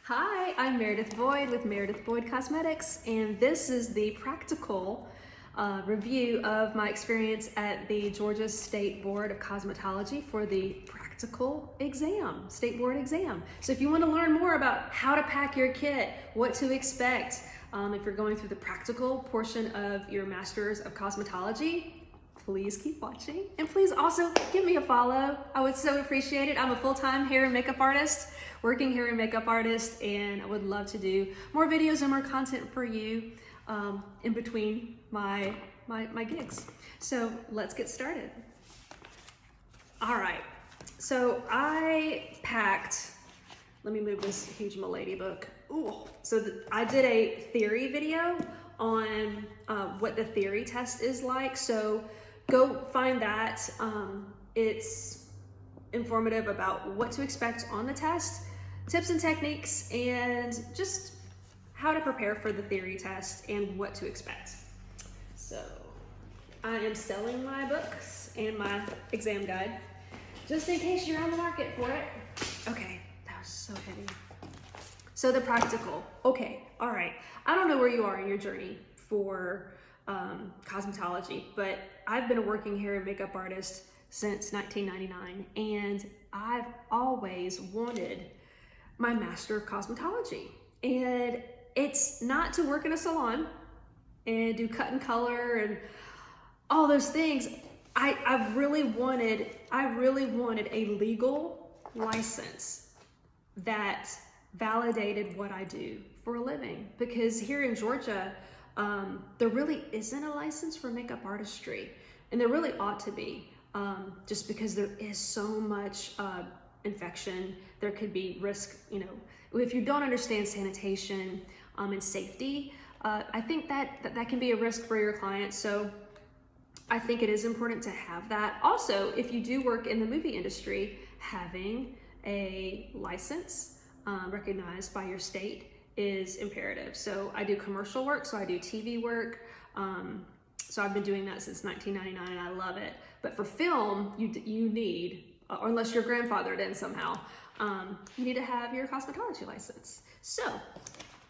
Hi, I'm Meredith Boyd with Meredith Boyd Cosmetics, and this is the practical review of my experience at the Georgia State Board of Cosmetology for the practical exam, state board exam. So if you want to learn more about how to pack your kit, what to expect, if you're going through the practical portion of your Master's of Cosmetology, please keep watching. And please also give me a follow. I would so appreciate it. I'm a full-time hair and makeup artist, working hair and makeup artist, and I would love to do more videos and more content for you in between my gigs. So let's get started. All right, so I packed, let me move this huge Milady book. Ooh, so I did a theory video on what the theory test is like. So go find that. It's informative about what to expect on the test, tips and techniques, and just how to prepare for the theory test and what to expect. So I am selling my books and my exam guide, just in case you're on the market for it. Okay, that was so heavy. So the practical, okay, all right. I don't know where you are in your journey for cosmetology, but I've been a working hair and makeup artist since 1999, and I've always wanted my Master of Cosmetology. And it's not to work in a salon and do cut and color and all those things. I really wanted a legal license that validated what I do for a living, because here in Georgia, there really isn't a license for makeup artistry, and there really ought to be, just because there is so much infection. There could be risk, you know, if you don't understand sanitation and safety, I think that can be a risk for your clients. So I think it is important to have that. Also, if you do work in the movie industry, having a license recognized by your state is imperative. So I do commercial work, so I do TV work. So I've been doing that since 1999 and I love it. But for film, you need, or unless you're grandfathered in somehow, you need to have your cosmetology license. So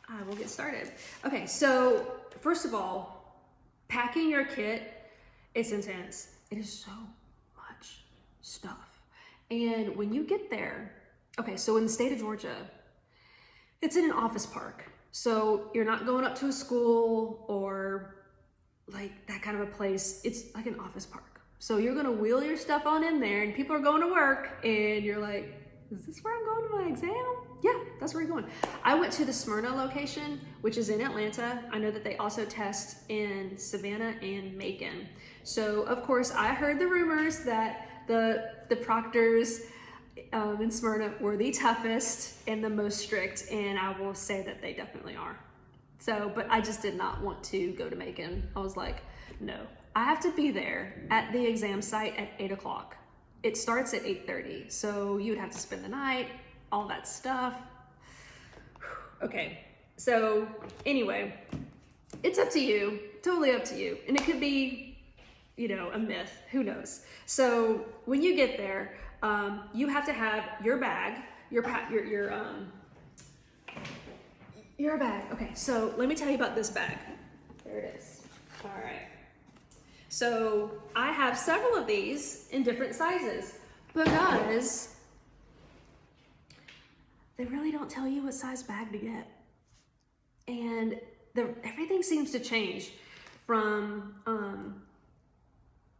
I will get started. Okay, so first of all, packing your kit, it's intense. It is so much stuff. And when you get there, okay, so in the state of Georgia, it's in an office park. So you're not going up to a school or like that kind of a place. It's like an office park. So you're gonna wheel your stuff on in there and people are going to work and you're like, is this where I'm going to my exam? Yeah, that's where you're going. I went to the Smyrna location, which is in Atlanta. I know that they also test in Savannah and Macon. So of course I heard the rumors that the proctors in Smyrna were the toughest and the most strict, and I will say that they definitely are. So, but I just did not want to go to Macon. I was like, no, I have to be there at the exam site at 8 o'clock. It starts at 8:30, so you would have to spend the night, all that stuff. Okay, so anyway, it's up to you, totally up to you. And it could be, you know, a myth, who knows? So when you get there, you have to have your bag, your bag. Okay, so let me tell you about this bag. There it is. All right. So I have several of these in different sizes because they really don't tell you what size bag to get. And everything seems to change from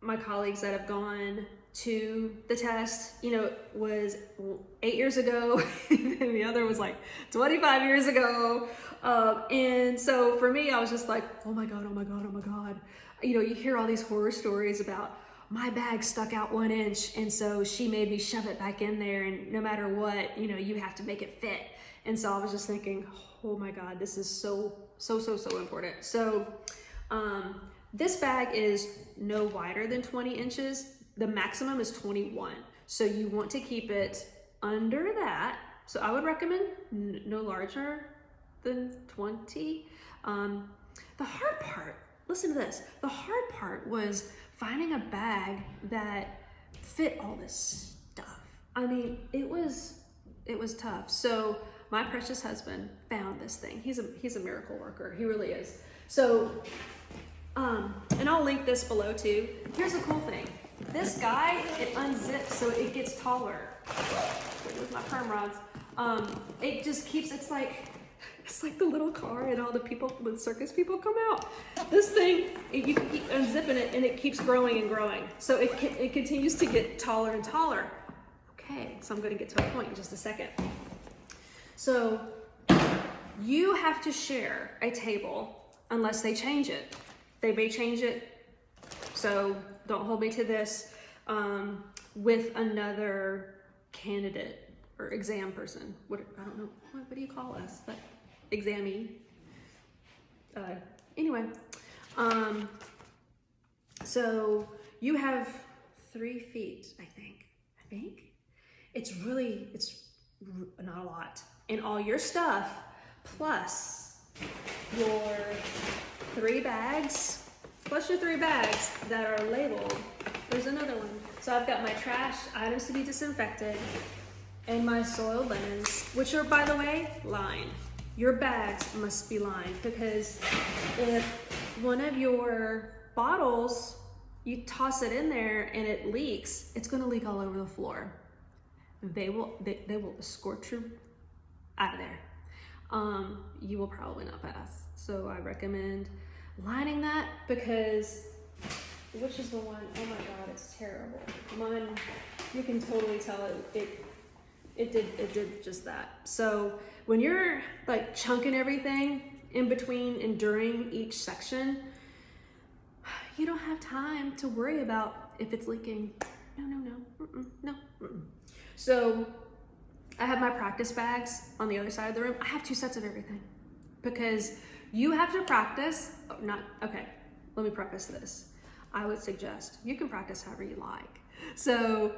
my colleagues that have gone to the test. You know, it was 8 years ago and the other was like 25 years ago. And so for me, I was just like, oh my God, oh my God, oh my God. You know, you hear all these horror stories about my bag stuck out 1 inch and so she made me shove it back in there, and no matter what, you know, you have to make it fit. And so I was just thinking, oh my God, this is so important. So this bag is no wider than 20 inches. The maximum is 21. So you want to keep it under that. So I would recommend no larger than 20. The hard part, listen to this. The hard part was finding a bag that fit all this stuff. I mean, it was tough. So my precious husband found this thing. He's a miracle worker. He really is. So, and I'll link this below too. Here's a cool thing. This guy, it unzips so it gets taller. With my perm rods. It just keeps, it's like the little car and all the circus people come out. This thing, you keep unzipping it and it keeps growing and growing. So it continues to get taller and taller. Okay, so I'm gonna get to a point in just a second. So you have to share a table unless they change it. They may change it, so don't hold me to this, with another candidate or exam person. I don't know, what do you call us? Like examee. Anyway, so you have 3 feet, I think. It's not a lot. And all your stuff, plus your 3 bags, that are labeled. There's another one. So I've got my trash items to be disinfected and my soiled linens, which are, by the way, lined. Your bags must be lined, because if one of your bottles, you toss it in there and it leaks, it's gonna leak all over the floor. They will escort you out of there. You will probably not pass. So I recommend lining that, because, which is the one, oh my God, it's terrible. Mine, you can totally tell it did just that. So when you're like chunking everything in between and during each section, you don't have time to worry about if it's leaking. No. So I have my practice bags on the other side of the room. I have 2 sets of everything, because you have to practice. Let me preface this. I would suggest you can practice however you like. So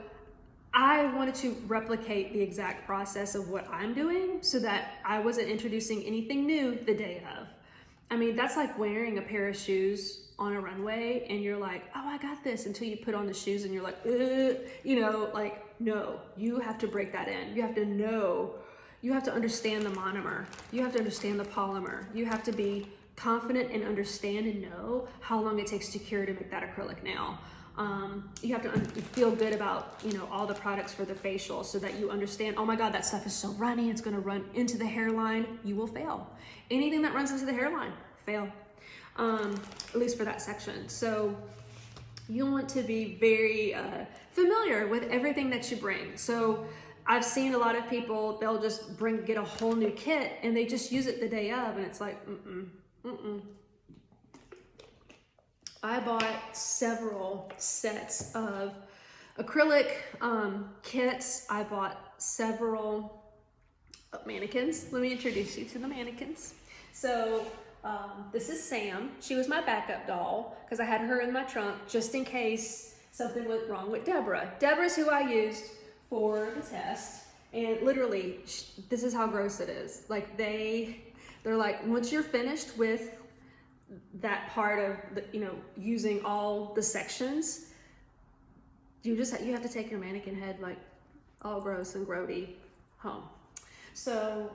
I wanted to replicate the exact process of what I'm doing so that I wasn't introducing anything new the day of. I mean, that's like wearing a pair of shoes on a runway and you're like, oh, I got this, until you put on the shoes and you're like, no, you have to break that in. You have to know, you have to understand the monomer. You have to understand the polymer. You have to be confident and understand and know how long it takes to cure to make that acrylic nail. You have to feel good about, all the products for the facial, so that you understand, oh my God, that stuff is so runny, it's gonna run into the hairline. You will fail. Anything that runs into the hairline, fail. At least for that section. So you want to be very familiar with everything that you bring. So I've seen a lot of people, they'll just get a whole new kit and they just use it the day of, and it's like, I bought several sets of acrylic kits. I bought several mannequins. Let me introduce you to the mannequins. So this is Sam. She was my backup doll, because I had her in my trunk just in case something went wrong with Deborah. Deborah's who I used for the test, and literally, this is how gross it is. Like they're like, once you're finished with that part of the, using all the sections, you have to take your mannequin head, like all gross and grody, home. So,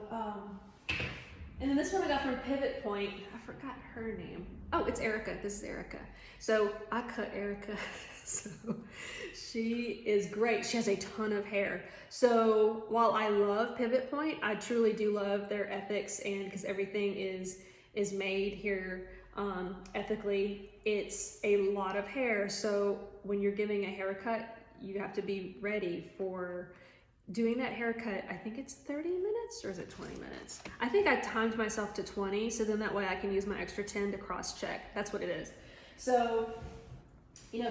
and then this one I got from Pivot Point. I forgot her name. Oh, it's Erica. This is Erica. So I cut Erica. So she is great. She has a ton of hair. So while I love Pivot Point, I truly do love their ethics, and because everything is made here ethically, it's a lot of hair. So when you're giving a haircut, you have to be ready for doing that haircut. I think it's 30 minutes, or is it 20 minutes? I think I timed myself to 20, so then that way I can use my extra 10 to cross check. That's what it is. So,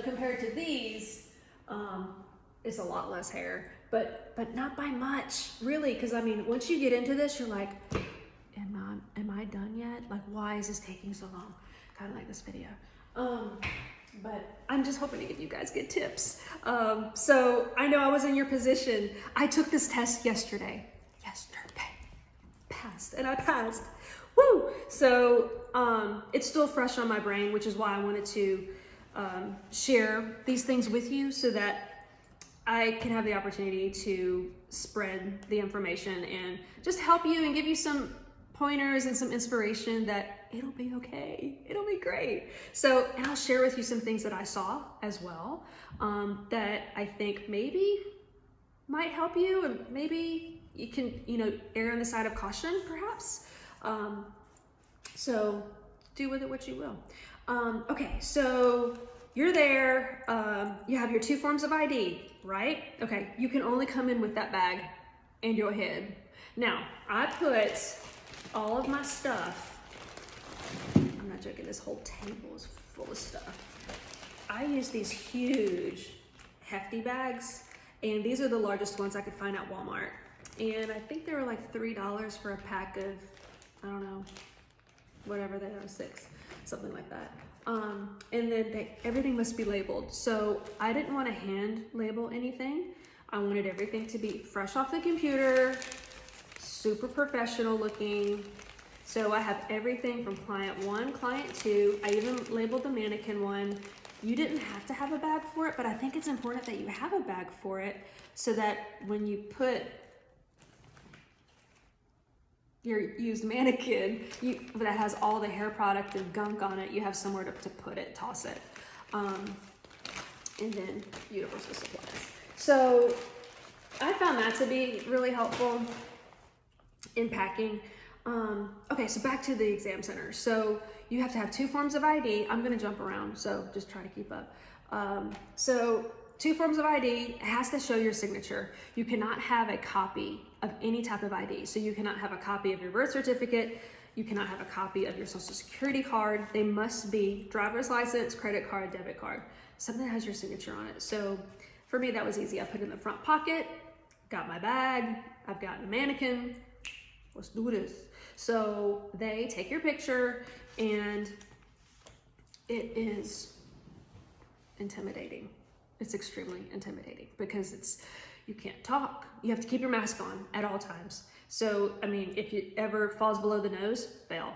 compared to these, it's a lot less hair, but not by much, really, because I mean, once you get into this, you're like, am I done yet? Like, why is this taking so long? Kind of like this video. But I'm just hoping to give you guys good tips. So I know I was in your position. I took this test yesterday. Passed, and I passed. Woo! So it's still fresh on my brain, which is why I wanted to share these things with you, so that I can have the opportunity to spread the information and just help you and give you some pointers and some inspiration that it'll be okay, it'll be great. So, and I'll share with you some things that I saw as well, that I think maybe might help you, and maybe you can, err on the side of caution perhaps. So do with it what you will. Okay, so you're there, you have your 2 forms of ID, right? Okay, you can only come in with that bag and your head. Now, I put all of my stuff, I'm not joking, this whole table is full of stuff. I use these huge, hefty bags, and these are the largest ones I could find at Walmart. And I think they were like $3 for a pack of, I don't know, whatever they are, 6, something like that. And then everything must be labeled. So I didn't want to hand label anything. I wanted everything to be fresh off the computer, super professional looking. So I have everything from client 1, client 2. I even labeled the mannequin one. You didn't have to have a bag for it, but I think it's important that you have a bag for it so that when you put your used mannequin that has all the hair product and gunk on it, you have somewhere to put it, toss it. And then universal supplies. So I found that to be really helpful in packing. Okay, so back to the exam center. So you have to have 2 forms of ID. I'm gonna jump around, so just try to keep up. So 2 forms of ID, it has to show your signature. You cannot have a copy of any type of ID. So you cannot have a copy of your birth certificate. You cannot have a copy of your social security card. They must be driver's license, credit card, debit card, something that has your signature on it. So for me, that was easy. I put it in the front pocket, got my bag, I've got a mannequin, let's do this. So they take your picture, and it is intimidating. It's extremely intimidating because you can't talk. You have to keep your mask on at all times. So, I mean, if it ever falls below the nose, fail.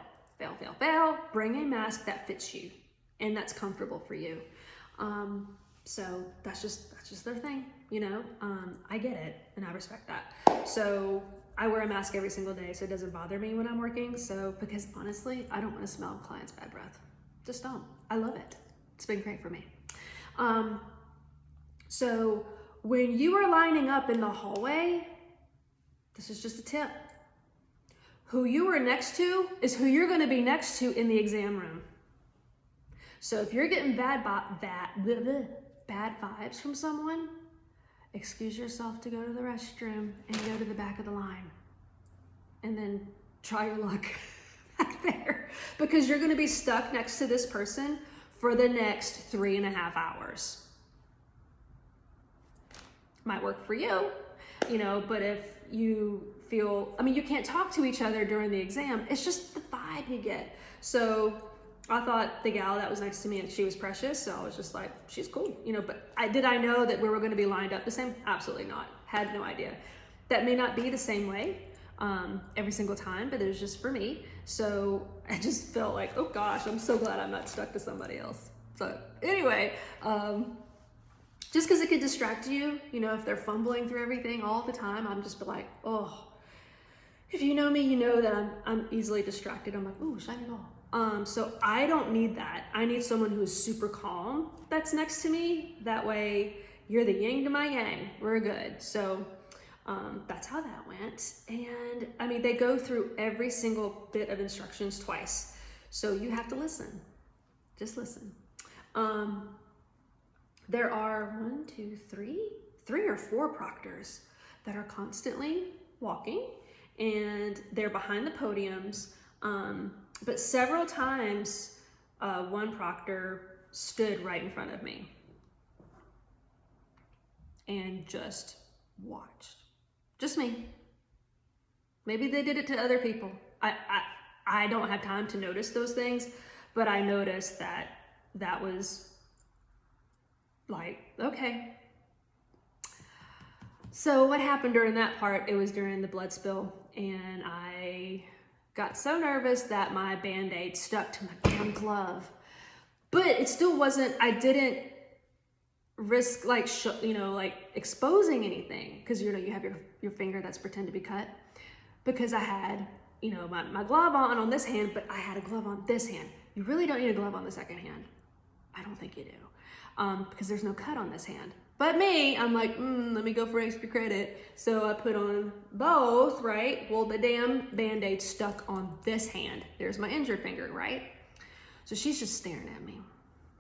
Bring a mask that fits you and that's comfortable for you. So that's just their thing, I get it and I respect that. So I wear a mask every single day so it doesn't bother me when I'm working. So, because honestly, I don't want to smell clients' bad breath. Just don't. I love it. It's been great for me. So when you are lining up in the hallway, this is just a tip. Who you are next to is who you're going to be next to in the exam room. So if you're getting bad vibes from someone, excuse yourself to go to the restroom and go to the back of the line. And then try your luck back there. Because you're going to be stuck next to this person for the next 3.5 hours. Might work for you, but if you feel, you can't talk to each other during the exam. It's just the vibe you get. So I thought the gal that was next to me, and she was precious. So I was just like, she's cool, but did I know that we were going to be lined up the same? Absolutely not. Had no idea. That may not be the same way every single time, but it was just for me. So I just felt like, oh gosh, I'm so glad I'm not stuck to somebody else. So anyway, just because it could distract you, if they're fumbling through everything all the time, I'm just like, oh, if you know me, you know that I'm easily distracted. I'm like, ooh, shiny ball. So I don't need that. I need someone who is super calm that's next to me. That way you're the yin to my yang. We're good. So that's how that went. And they go through every single bit of instructions twice. So you have to listen. Just listen. There are 3 or 4 proctors that are constantly walking, and they're behind the podiums. But several times, one proctor stood right in front of me and just watched. Just me. Maybe they did it to other people. I don't have time to notice those things, but I noticed that was like, okay. So what happened during that part, it was during the blood spill, and I got so nervous that my Band-Aid stuck to my damn glove. But it still wasn't, I didn't risk like, like exposing anything, because you have your finger that's pretend to be cut, because I had, my glove on this hand, but I had a glove on this hand. You really don't need a glove on the second hand. I don't think you do, because there's no cut on this hand. But me, I'm like, let me go for extra credit. So I put on both, right? Well, the damn Band-Aid stuck on this hand. There's my injured finger, right? So she's just staring at me.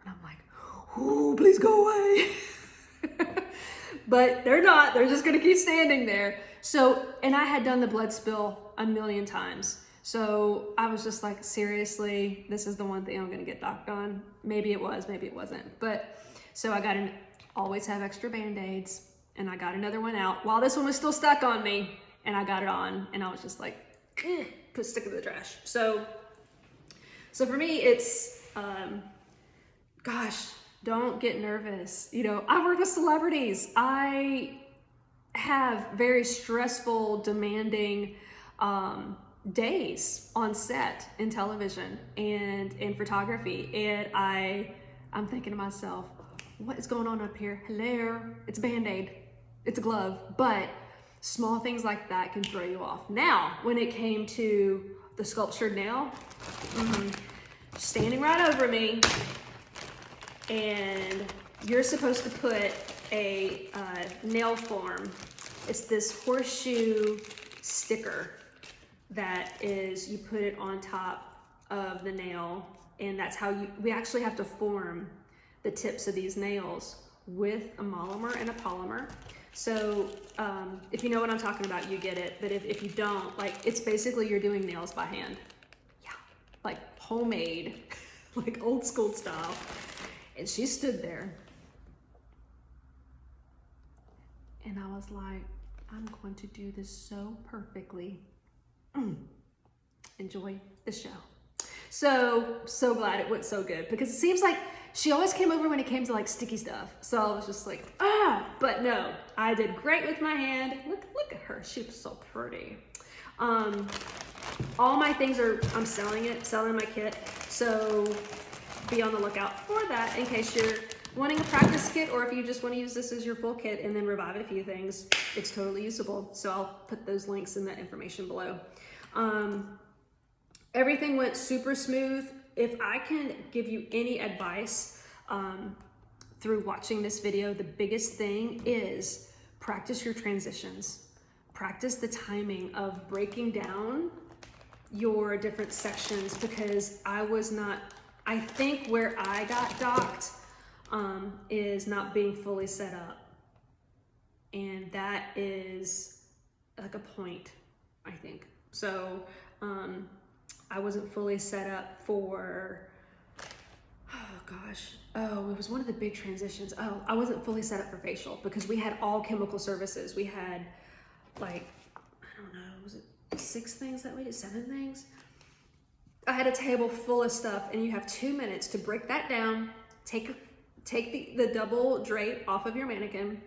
And I'm like, ooh, please go away. But they're not. They're just going to keep standing there. So, and I had done the blood spill a million times. So I was just like, seriously, this is the one thing I'm going to get docked on. Maybe it was, maybe it wasn't. But so I got always have extra Band-Aids, and I got another one out while this one was still stuck on me, and I got it on, and I was just like, stick it in the trash. So for me, it's, gosh, don't get nervous. I work with celebrities. I have very stressful, demanding days on set in television and in photography, and I'm thinking to myself, what is going on up here? Hello, it's a Band-Aid, it's a glove. But small things like that can throw you off. Now, when it came to the sculptured nail, standing right over me, and you're supposed to put a nail form. It's this horseshoe sticker that is, you put it on top of the nail, and that's how we actually have to form the tips of these nails with a monomer and a polymer. So if you know what I'm talking about, you get it. But if you don't, like, it's basically you're doing nails by hand. Yeah, like homemade, like old school style. And she stood there. And I was like, I'm going to do this so perfectly. Enjoy the show. So glad it went so good, because it seems like she always came over when it came to like sticky stuff. So I was just like, but no, I did great with my hand. Look at her, she was so pretty. All my things I'm selling my kit. So be on the lookout for that in case you're wanting a practice kit, or if you just want to use this as your full kit and then revive a few things, it's totally usable. So I'll put those links in the information below. Everything went super smooth. If I can give you any advice through watching this video, the biggest thing is practice your transitions. Practice the timing of breaking down your different sections, because I think where I got docked is not being fully set up. And that is like a point, I think. So I wasn't fully set up for, it was one of the big transitions. I wasn't fully set up for facial, because we had all chemical services. We had like, I don't know, was it 6 things that we did, 7 things? I had a table full of stuff, and you have 2 minutes to break that down, take the double drape off of your mannequin,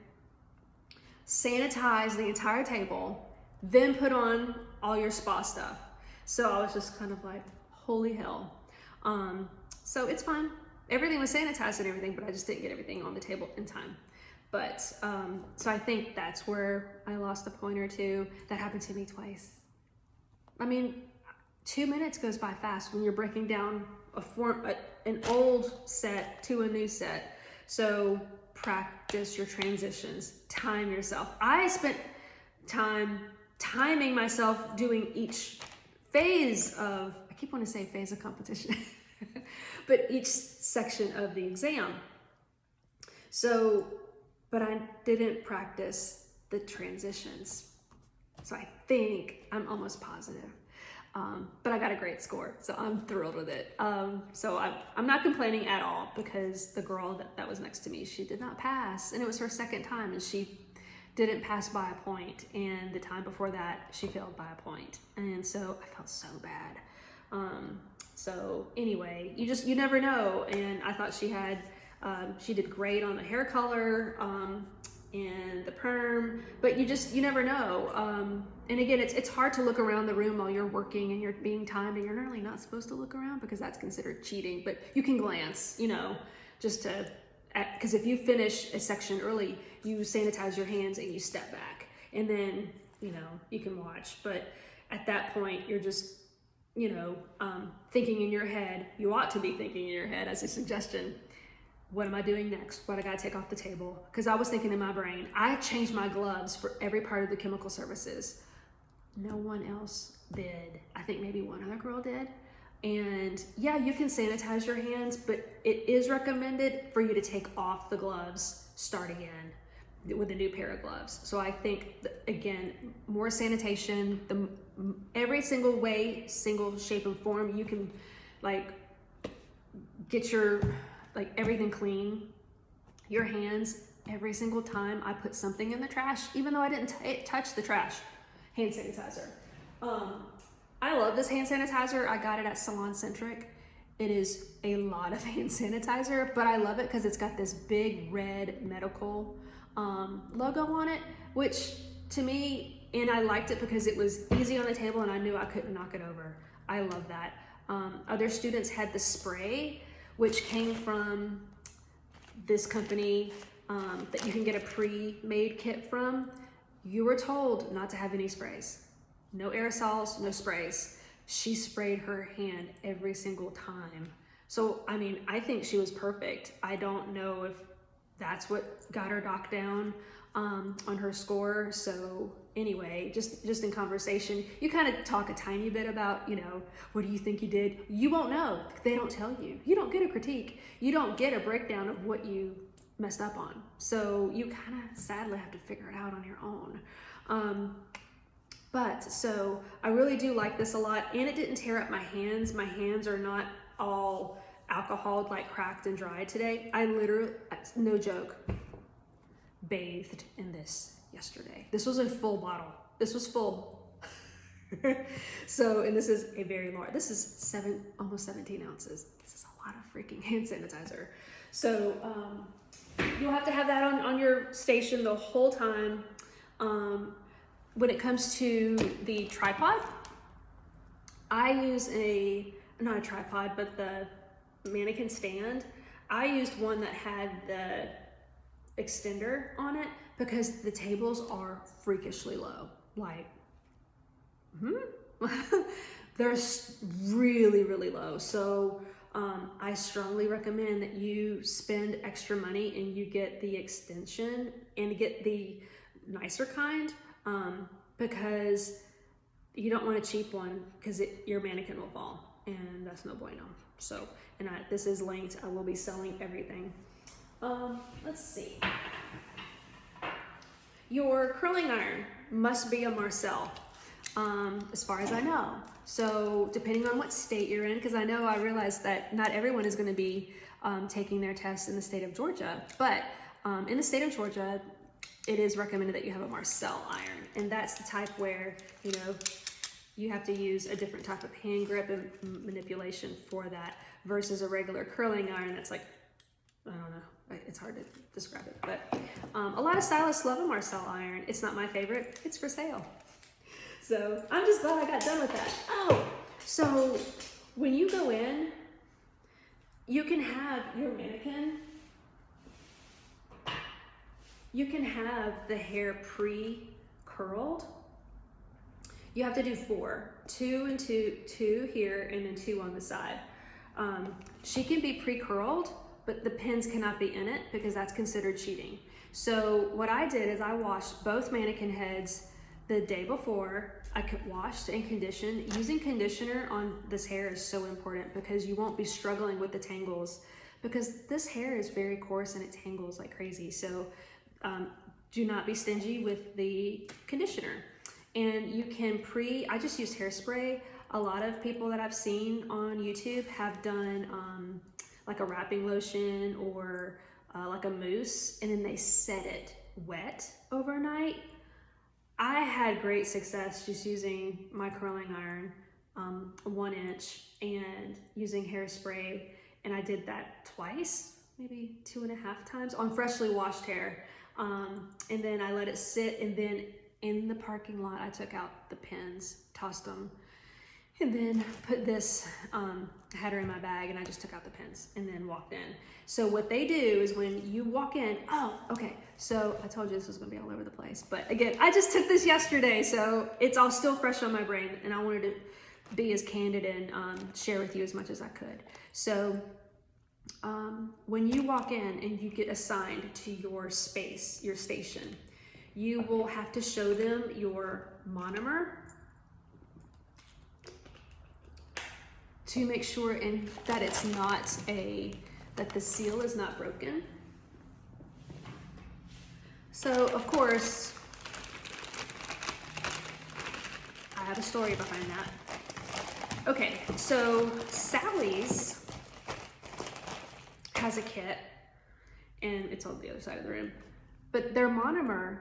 sanitize the entire table, then put on all your spa stuff. So I was just kind of like, holy hell. So it's fine. Everything was sanitized and everything, but I just didn't get everything on the table in time. But, so I think that's where I lost a point or two. That happened to me twice. I mean, 2 minutes goes by fast when you're breaking down an old set to a new set. So practice your transitions, time yourself. I spent time timing myself doing each phase of, I keep wanting to say phase of competition, but each section of the exam. So, but I didn't practice the transitions. So I think, I'm almost positive. But I got a great score, so I'm thrilled with it. So I'm not complaining at all, because the girl that was next to me, she did not pass, and it was her second time, and she didn't pass by a point, and the time before that, she failed by a point, and so I felt so bad. So anyway, you never know, and I thought she did great on the hair color, and the perm, but you never know. And again, it's hard to look around the room while you're working and you're being timed, and you're really not supposed to look around, because that's considered cheating, but you can glance, just to because if you finish a section early, you sanitize your hands and you step back, and then, you know, you can watch. But at that point, you're just, you know, thinking in your head. You ought to be thinking in your head, as a suggestion, what am I doing next? What I gotta take off the table? Because I was thinking in my brain, I changed my gloves for every part of the chemical services. No one else did. I think maybe one other girl did. And yeah, you can sanitize your hands, but it is recommended for you to take off the gloves starting in with a new pair of gloves. So I think, again, more sanitation, every single way, single shape and form, you can like get your, like, everything clean. Your hands, every single time I put something in the trash, even though I didn't touch the trash, hand sanitizer. I love this hand sanitizer. I got it at Salon Centric. It is a lot of hand sanitizer, but I love it because it's got this big red medical logo on it, which to me, and I liked it because it was easy on the table and I knew I couldn't knock it over. I love that. Other students had the spray, which came from this company that you can get a pre-made kit from. You were told not to have any sprays. No aerosols, no sprays. She sprayed her hand every single time. So, I mean, I think she was perfect. I don't know if that's what got her knocked down on her score. So anyway, just in conversation, you kind of talk a tiny bit about, you know, what do you think you did? You won't know. They don't tell you. You don't get a critique. You don't get a breakdown of what you messed up on. So you kind of sadly have to figure it out on your own. But so I really do like this a lot, and it didn't tear up my hands. My hands are not all alcohol, like cracked and dried today. I literally, no joke, bathed in this yesterday. This was a full bottle. This was full. So, and this is a very large, this is almost 17 ounces. This is a lot of freaking hand sanitizer. So you'll have to have that on your station the whole time. When it comes to the tripod, I use not a tripod, but the mannequin stand. I used one that had the extender on it because the tables are freakishly low. Like, they're really, really low. So I strongly recommend that you spend extra money and you get the extension and get the nicer kind. Because you don't want a cheap one because your mannequin will fall, and that's no bueno. So, and this is linked. I will be selling everything. Let's see. Your curling iron must be a Marcel, as far as I know. So depending on what state you're in, because I realized that not everyone is going to be taking their test in the state of Georgia, but in the state of Georgia, it is recommended that you have a Marcel iron, and that's the type where, you know, you have to use a different type of hand grip and manipulation for that versus a regular curling iron that's like, I don't know, it's hard to describe it, but a lot of stylists love a Marcel iron. It's not my favorite. It's for sale. So I'm just glad I got done with that. Oh, so when you go in, you can have your mannequin, you can have the hair pre-curled. You have to do 4, 2 and 2 here, and then 2 on the side. She can be pre-curled, but the pins cannot be in it because that's considered cheating. So what I did is I washed both mannequin heads the day before. I washed and conditioned. Using conditioner on this hair is so important because you won't be struggling with the tangles, because this hair is very coarse and it tangles like crazy. So do not be stingy with the conditioner. And you can I just used hairspray. A lot of people that I've seen on YouTube have done like a wrapping lotion or like a mousse, and then they set it wet overnight. I had great success just using my curling iron, 1 inch, and using hairspray. And I did that twice, maybe 2.5 times on freshly washed hair. And then I let it sit, and then in the parking lot, I took out the pins, tossed them, And then put this, I had her in my bag and I just took out the pins and then walked in. So what they do is when you walk in, oh, okay. So I told you this was gonna be all over the place, but again, I just took this yesterday, so it's all still fresh on my brain and I wanted to be as candid and share with you as much as I could. So when you walk in and you get assigned to your space, your station, you will have to show them your monomer to make sure that it's not that the seal is not broken. So of course, I have a story behind that. Okay, so Sally's has a kit and it's on the other side of the room, but their monomer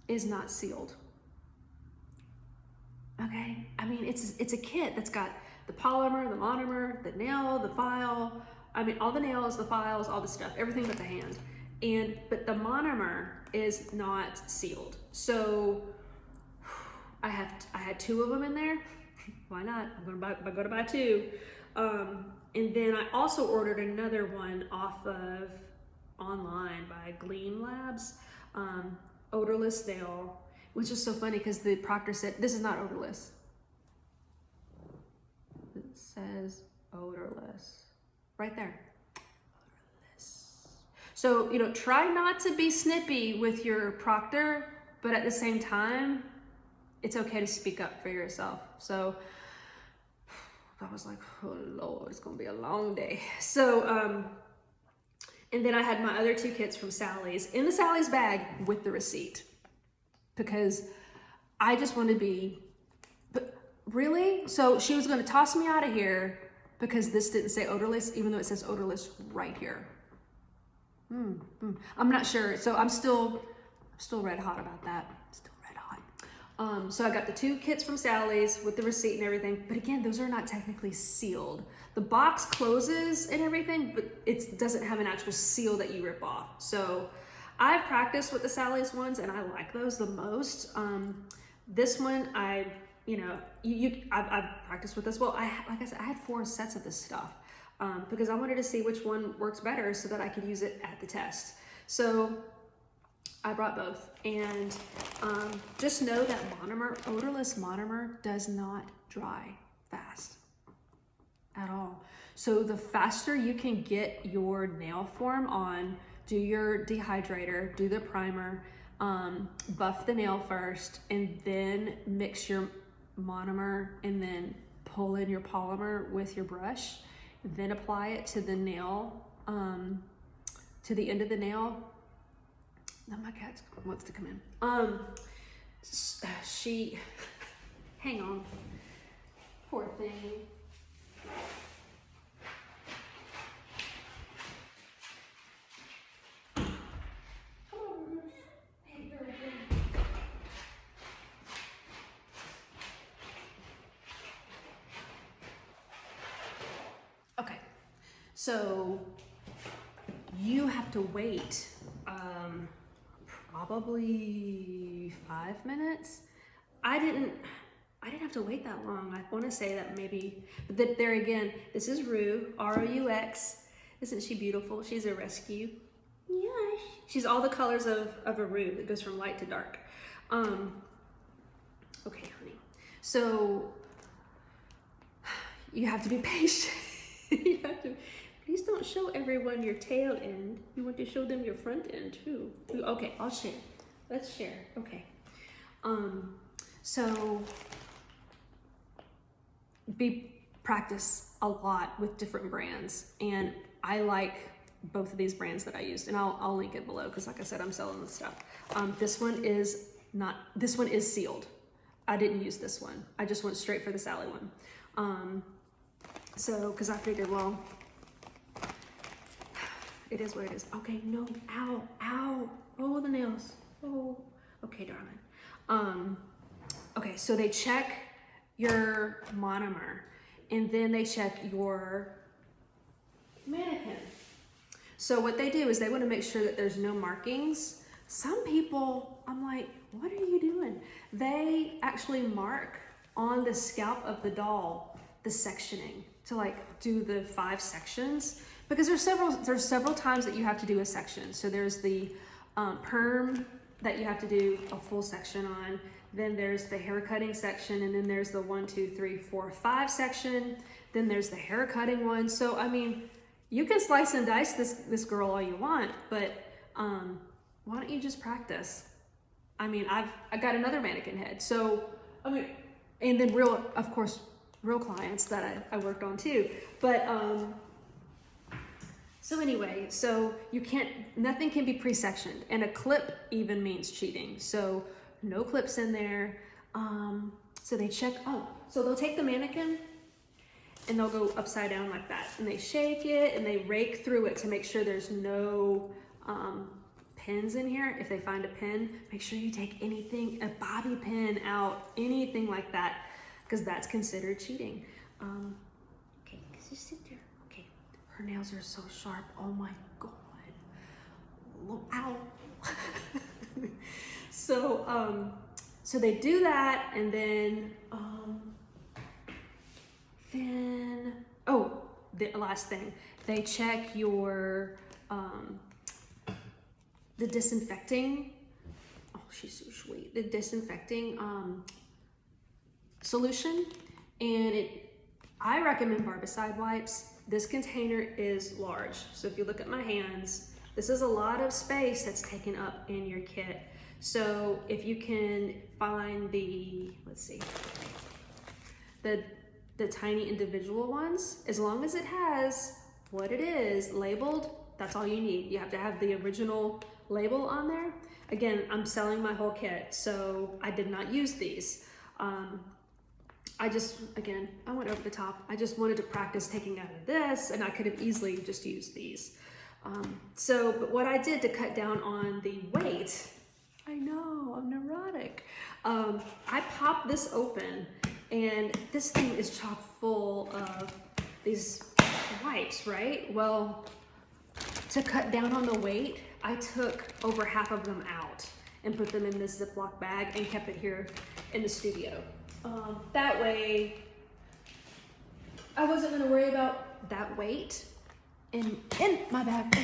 is not sealed. Okay, I mean, it's a kit that's got the polymer, the monomer, the nail, the file. I mean, all the nails, the files, all the stuff, everything but the hand. But the monomer is not sealed. So I had 2 of them in there. Why not? I'm gonna buy 2. And then I also ordered another one off of online by Gleam Labs, odorless nail, which is so funny because the proctor said, this is not odorless. It says odorless right there. Odorless. So, you know, try not to be snippy with your proctor, but at the same time, it's okay to speak up for yourself. So I was like, oh Lord, it's gonna be a long day. So, and then I had my other 2 kits from Sally's in the Sally's bag with the receipt because I just want to be, but really? So she was gonna toss me out of here because this didn't say odorless, even though it says odorless right here. I'm not sure. So I'm still red hot about that. Still red hot. So I got the 2 kits from Sally's with the receipt and everything, but again, those are not technically sealed. The box closes and everything, but it doesn't have an actual seal that you rip off. So I've practiced with the Sally's ones and I like those the most. This one, I've practiced with this. Well, like I said, I had 4 sets of this stuff because I wanted to see which one works better so that I could use it at the test. So I brought both, and just know that odorless monomer does not dry fast at all. So the faster you can get your nail form on, do your dehydrator, do the primer, buff the nail first, and then mix your monomer, and then pull in your polymer with your brush, then apply it to the nail, to the end of the nail. Now my cat wants to come in. She, hang on, poor thing. Okay, so you have to wait probably 5 minutes. I didn't have to wait that long. I want to say that maybe, but there again, this is Rue, R-O-U-X. Isn't she beautiful? She's a rescue. Yeah, she's all the colors of a Rue that goes from light to dark. Okay, honey. So you have to be patient. You have to. Please don't show everyone your tail end. You want to show them your front end too. Okay, I'll share. Let's share. Okay. So practice a lot with different brands, and I like both of these brands that I used, and I'll link it below because, like I said, I'm selling this stuff. This one is not. This one is sealed. I didn't use this one. I just went straight for the Sally one. So because I figured, well, it is what it is. Okay, no, ow, ow. Oh, the nails. Oh, okay, darling. Okay, so they check your monomer, and then they check your mannequin. So what they do is they want to make sure that there's no markings. Some people, I'm like, what are you doing? They actually mark on the scalp of the doll, the sectioning, to like do the 5 sections, because there's several times that you have to do a section. So there's the perm that you have to do a full section on, then there's the hair cutting section, and then there's the 1, 2, 3, 4, 5 section, then there's the hair cutting one. So I mean, you can slice and dice this girl all you want, but why don't you just practice? I mean, I got another mannequin head, so I mean, and then real clients that I worked on too. But so anyway, so nothing can be pre-sectioned, and a clip even means cheating. So no clips in there. So they check, so they'll take the mannequin and they'll go upside down like that, and they shake it and they rake through it to make sure there's no pins in here. If they find a pin, make sure you take anything, a bobby pin out, anything like that, because that's considered cheating. Okay, because you sit there. Okay, her nails are so sharp. Oh my God. Ow. So they do that, and then the last thing, they check your the disinfecting. Oh, she's so sweet. The disinfecting solution, and I recommend barbicide wipes. This container is large, so if you look at my hands, this is a lot of space that's taken up in your kit. So if you can find the tiny individual ones, as long as it has what it is labeled, that's all you need. You have to have the original label on there. Again, I'm selling my whole kit, so I did not use these. I went over the top. I just wanted to practice taking out of this, and I could have easily just used these. But what I did to cut down on the weight, I know, I'm neurotic. I popped this open, and this thing is chock full of these wipes, right? Well, to cut down on the weight, I took over half of them out and put them in this Ziploc bag and kept it here in the studio. That way, I wasn't gonna worry about that weight in my bag.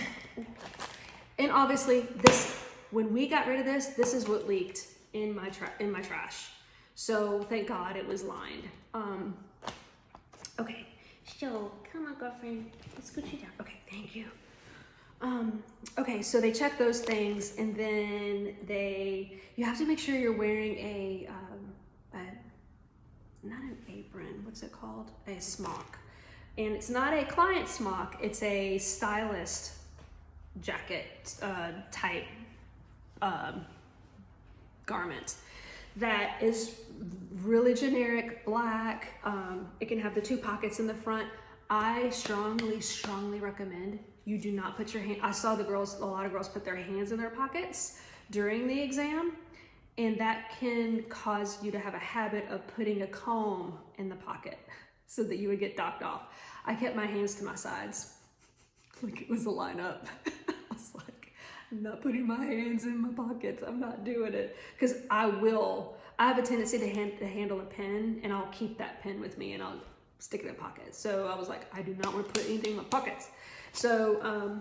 And obviously, when we got rid of this is what leaked in my trash. So thank God it was lined. Okay, so come on, girlfriend, let's scoot you down. Okay, thank you. Okay, so they check those things, and then you have to make sure you're wearing a not an apron, what's it called? A smock. And it's not a client smock, it's a stylist jacket type garment that is really generic, black. It can have the 2 pockets in the front. I strongly recommend you do not put your hand. I saw a lot of girls put their hands in their pockets during the exam, and that can cause you to have a habit of putting a comb in the pocket so that you would get docked off. I kept my hands to my sides, like it was a lineup. I was like, I'm not putting my hands in my pockets. I'm not doing it, because I have a tendency to handle a pen, and I'll keep that pen with me and I'll stick it in a pocket. So I was like, I do not want to put anything in my pockets. So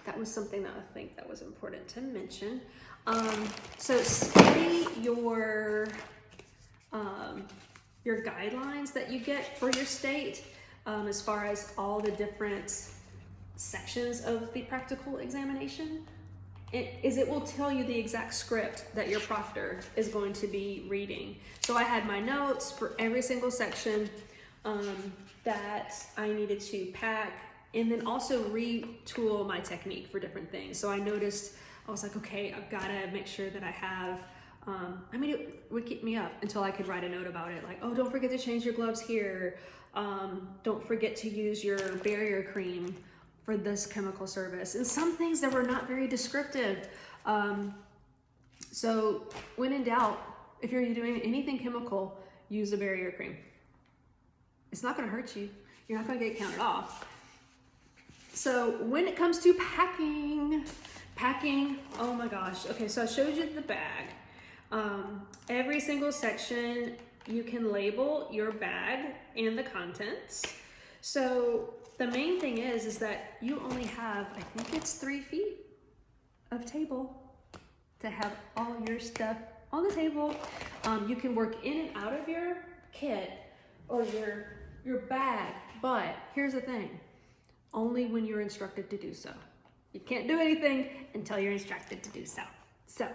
that was something that I think that was important to mention. So study your guidelines that you get for your state, as far as all the different sections of the practical examination. It will tell you the exact script that your proctor is going to be reading. So I had my notes for every single section that I needed to pack, and then also retool my technique for different things. So I was like, okay, I've got to make sure that I have, it would keep me up until I could write a note about it. Like, oh, don't forget to change your gloves here. Don't forget to use your barrier cream for this chemical service. And some things that were not very descriptive. So when in doubt, if you're doing anything chemical, use a barrier cream. It's not gonna hurt you. You're not gonna get counted off. So when it comes to packing, oh my gosh. Okay, so I showed you the bag. Every single section you can label your bag and the contents. So the main thing is that you only have, I think it's 3 feet of table to have all your stuff on the table. You can work in and out of your kit or your bag, but here's the thing, only when you're instructed to do so. You can't do anything until you're instructed to do so. So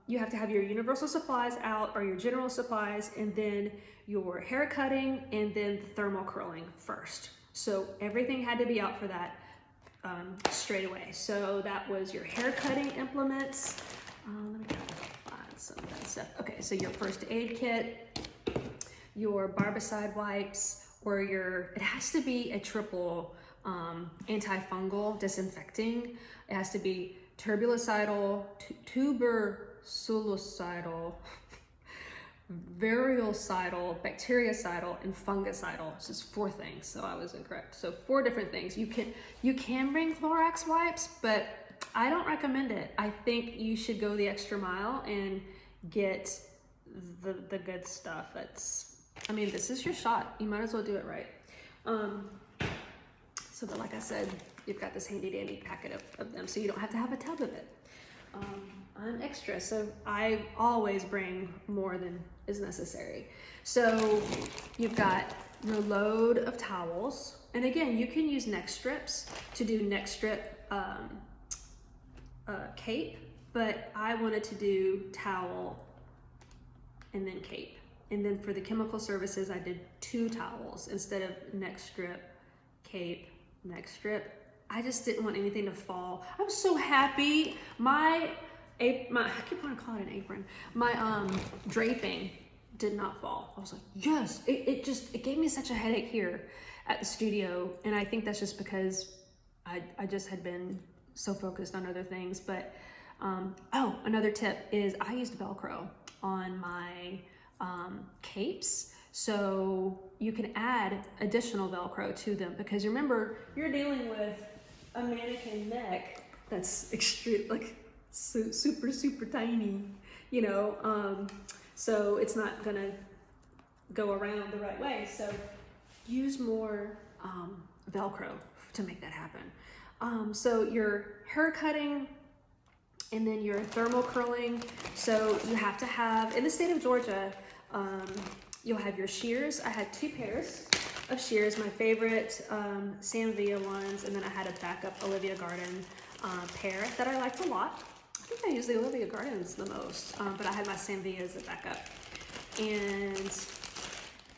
you have to have your universal supplies out, or your general supplies, and then your hair cutting, and then the thermal curling first. So everything had to be out for that straight away. So that was your hair cutting implements. Let me find some of that stuff. Okay, so your first aid kit, your barbicide wipes, or it has to be a triple antifungal disinfecting. It has to be tuberculocidal, tuberculocidal, variolicidal, bactericidal, and fungicidal. So it's 4 things, so I was incorrect. So 4 different things. You can bring Clorox wipes, but I don't recommend it. I think you should go the extra mile and get the good stuff. I mean, this is your shot. You might as well do it right. But like I said, you've got this handy dandy packet of them, so you don't have to have a tub of it. I'm extra, so I always bring more than is necessary. So you've got your load of towels, and again, you can use neck strips to do neck strip cape, but I wanted to do towel and then cape. And then for the chemical services, I did 2 towels instead of neck strip, cape, neck strip. I just didn't want anything to fall. I was so happy. I keep wanting to call it an apron. My draping did not fall. I was like, yes. It gave me such a headache here at the studio, and I think that's just because I just had been so focused on other things. But another tip is I used Velcro on my capes, so you can add additional Velcro to them, because remember, you're dealing with a mannequin neck that's extreme, like super tiny, you know, so it's not gonna go around the right way. So use more Velcro to make that happen. So your hair cutting, and then your thermal curling. So you have to have, in the state of Georgia, you'll have your shears. I had 2 pairs of shears, my favorite Sanvia ones, and then I had a backup Olivia Garden pair that I liked a lot. I think I use the Olivia Gardens the most, but I had my Sanvia as a backup. And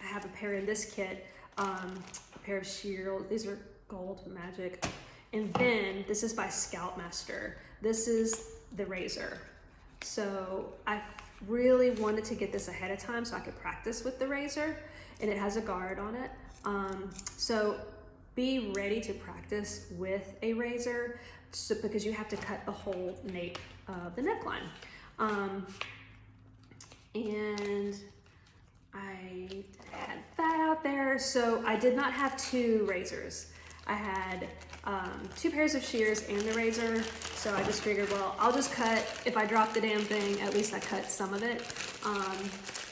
I have a pair in this kit, a pair of shears. These are gold magic. And then this is by Scoutmaster. This is the razor. So I really wanted to get this ahead of time so I could practice with the razor, and it has a guard on it. So be ready to practice with a razor, because you have to cut the whole nape of the neckline. And I had that out there. So I did not have 2 razors. I had 2 pairs of shears and the razor, so I just figured, well, I'll just cut. If I drop the damn thing, at least I cut some of it.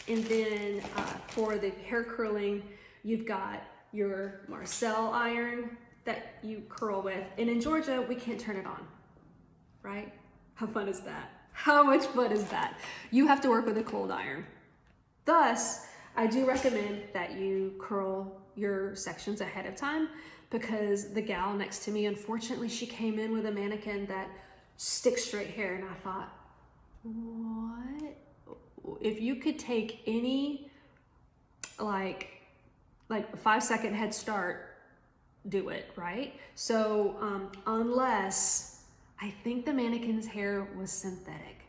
And then for the hair curling, you've got your Marcel iron that you curl with. And in Georgia, we can't turn it on, right? How fun is that? How much fun is that? You have to work with a cold iron. Thus, I do recommend that you curl your sections ahead of time, because the gal next to me, unfortunately, she came in with a mannequin that sticks straight hair, and I thought, what? If you could take any like 5-second head start, do it, right? So unless, I think the mannequin's hair was synthetic.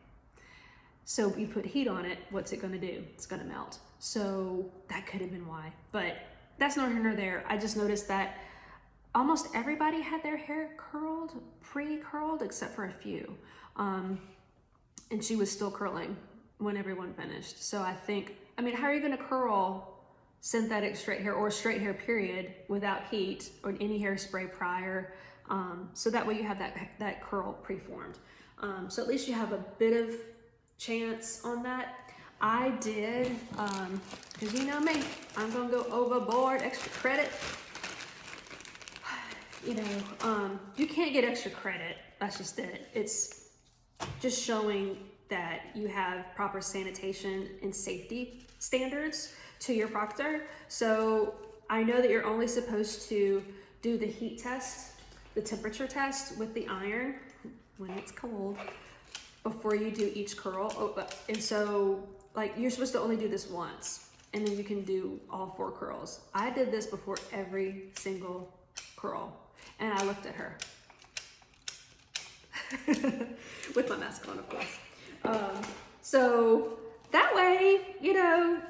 So if you put heat on it, what's it gonna do? It's gonna melt. So that could have been why, but that's neither here nor there. I just noticed that almost everybody had their hair curled, pre-curled, except for a few. And she was still curling when everyone finished. So I think, I mean, how are you gonna curl synthetic straight hair, or straight hair period, without heat or any hairspray prior? So that way you have that curl preformed. So at least you have a bit of chance on that. I did, because you know me, I'm gonna go overboard, extra credit. You know, you can't get extra credit, that's just it. It's just showing that you have proper sanitation and safety standards to your proctor. So I know that you're only supposed to do the heat test, the temperature test with the iron when it's cold before you do each curl. Oh, and so like you're supposed to only do this once and then you can do all 4 curls. I did this before every single curl and I looked at her with my mask on, of course. So that way, you know,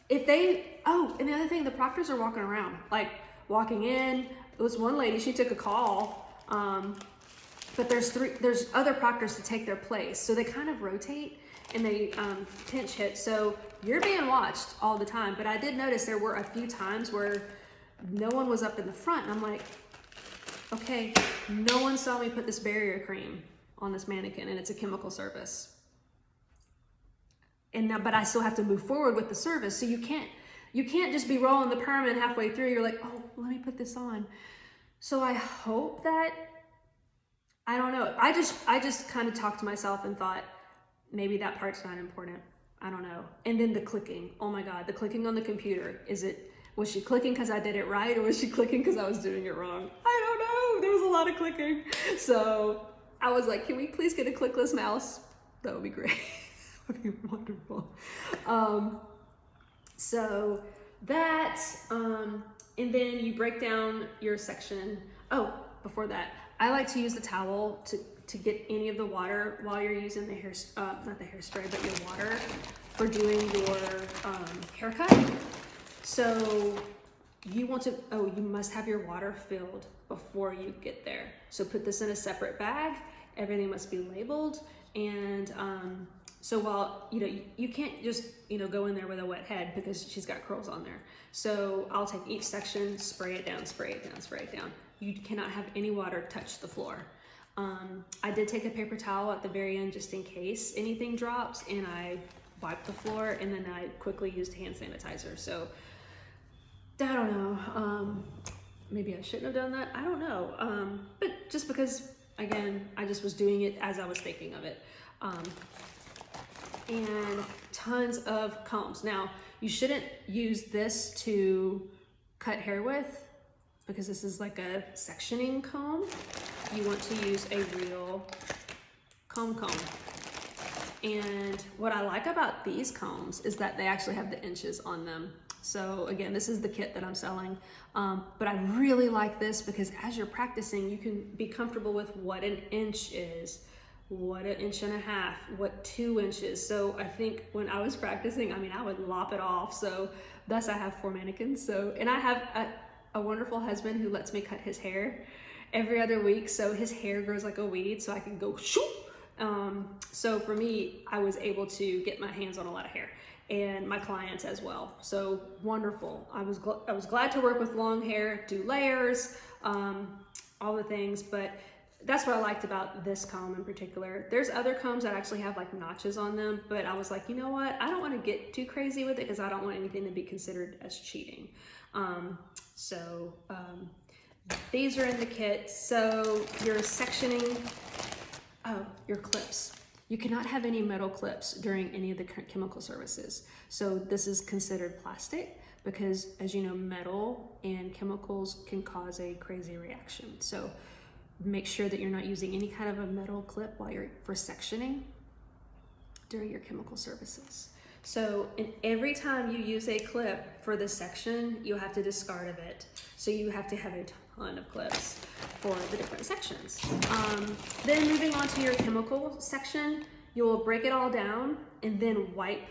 if they, oh, and the other thing, the proctors are walking around, like walking in. It was one lady, she took a call, but there's other proctors to take their place. So they kind of rotate and they pinch hit. So you're being watched all the time. But I did notice there were a few times where no one was up in the front. And I'm like, okay, no one saw me put this barrier cream on this mannequin and it's a chemical service. And now, but I still have to move forward with the service. So you can't just be rolling the perm and halfway through you're like, oh, let me put this on. So I hope that, I don't know. I just kind of talked to myself and thought maybe that part's not important. I don't know. And then the clicking. Oh my God, the clicking on the computer. Was she clicking because I did it right or was she clicking because I was doing it wrong? I don't know. There was a lot of clicking. So I was like, can we please get a clickless mouse? That would be great. That would be wonderful. So that, and then you break down your section. Oh, before that, I like to use the towel to get any of the water while you're using the hair, not the hairspray, but your water for doing your haircut. So you must have your water filled before you get there. So put this in a separate bag. Everything must be labeled. And so while, you know, you can't just, you know, go in there with a wet head because she's got curls on there. So I'll take each section, spray it down, spray it down, spray it down. You cannot have any water touch the floor. I did take a paper towel at the very end just in case anything drops, and I wiped the floor, and then I quickly used hand sanitizer. So I don't know, maybe I shouldn't have done that. I don't know, but just because, again, I just was doing it as I was thinking of it. And tons of combs. Now, you shouldn't use this to cut hair with because this is like a sectioning comb. You want to use a real comb. And what I like about these combs is that they actually have the inches on them. So again, this is the kit that I'm selling, but I really like this because as you're practicing, you can be comfortable with what an inch is, what an inch and a half, what 2 inches. So I think when I was practicing, I mean, I would lop it off. So thus I have 4 mannequins. So, and I have a wonderful husband who lets me cut his hair every other week. So his hair grows like a weed, so I can go shoop. So for me, I was able to get my hands on a lot of hair, and my clients as well. So wonderful. I was glad to work with long hair, do layers, all the things, but that's what I liked about this comb in particular. There's other combs that actually have like notches on them, but I was like, you know what? I don't want to get too crazy with it because I don't want anything to be considered as cheating. These are in the kit. So your sectioning, your clips. You cannot have any metal clips during any of the chemical services. So this is considered plastic because, as you know, metal and chemicals can cause a crazy reaction. So make sure that you're not using any kind of a metal clip while you're for sectioning during your chemical services. So every time you use a clip for the section, you have to discard of it. So you have to have a ton of clips for the different sections. Then moving on to your chemical section, you will break it all down and then wipe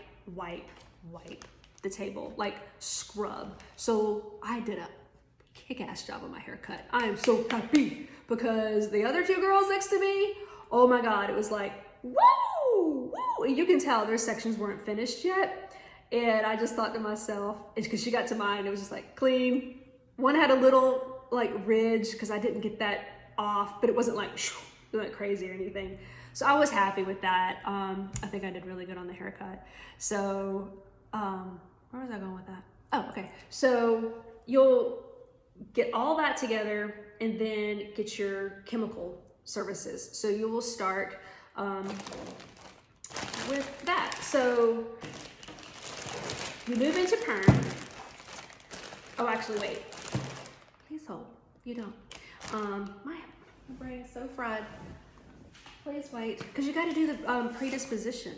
the table, like scrub. So I did a kick-ass job on my haircut. I am so happy because the other 2 girls next to me, oh my God, it was like, woo, woo. And you can tell their sections weren't finished yet. And I just thought to myself, because she got to mine, it was just like clean. One had a little like ridge because I didn't get that off, but it wasn't like crazy or anything. So I was happy with that. I think I did really good on the haircut. So where was I going with that? Oh, okay. So you'll get all that together and then get your chemical services. So you will start with that. So you move into perm. Oh, actually, wait. Please hold. You don't. My brain is so fried. Please wait, because you got to do the predisposition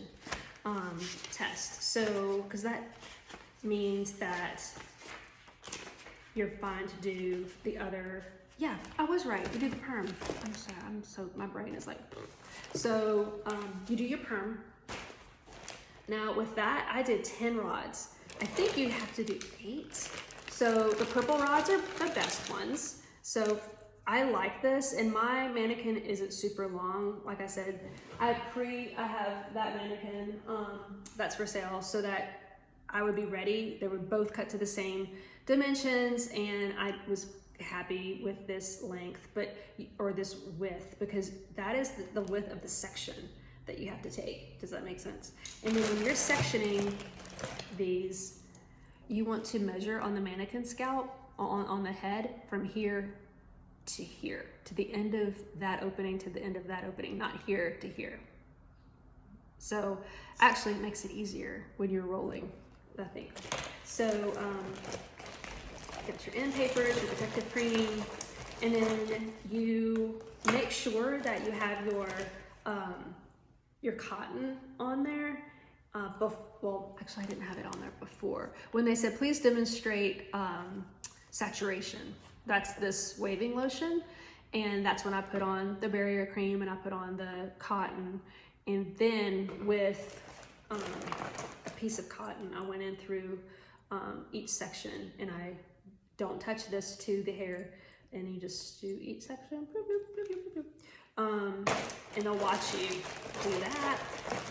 test. So, because that means that you're fine to do the other. Yeah, I was right. You do the perm. I'm sorry. My brain is like. So you do your perm. Now with that, I did 10 rods. I think you have to do 8. So the purple rods are the best ones. So I like this, and my mannequin isn't super long. Like I said, I have that mannequin that's for sale so that I would be ready. They were both cut to the same dimensions, and I was happy with this length, or this width, because that is the width of the section that you have to take. Does that make sense? And then when you're sectioning these, you want to measure on the mannequin scalp on the head from here to here, to the end of that opening to the end of that opening, not here to here. So actually it makes it easier when you're rolling, I think. So get your end papers, your protective cream, and then you make sure that you have your cotton on there. Well, actually I didn't have it on there before. When they said, please demonstrate saturation, that's this waving lotion. And that's when I put on the barrier cream and I put on the cotton. And then with a piece of cotton, I went in through each section, and I don't touch this to the hair, and you just do each section. And they'll watch you do that.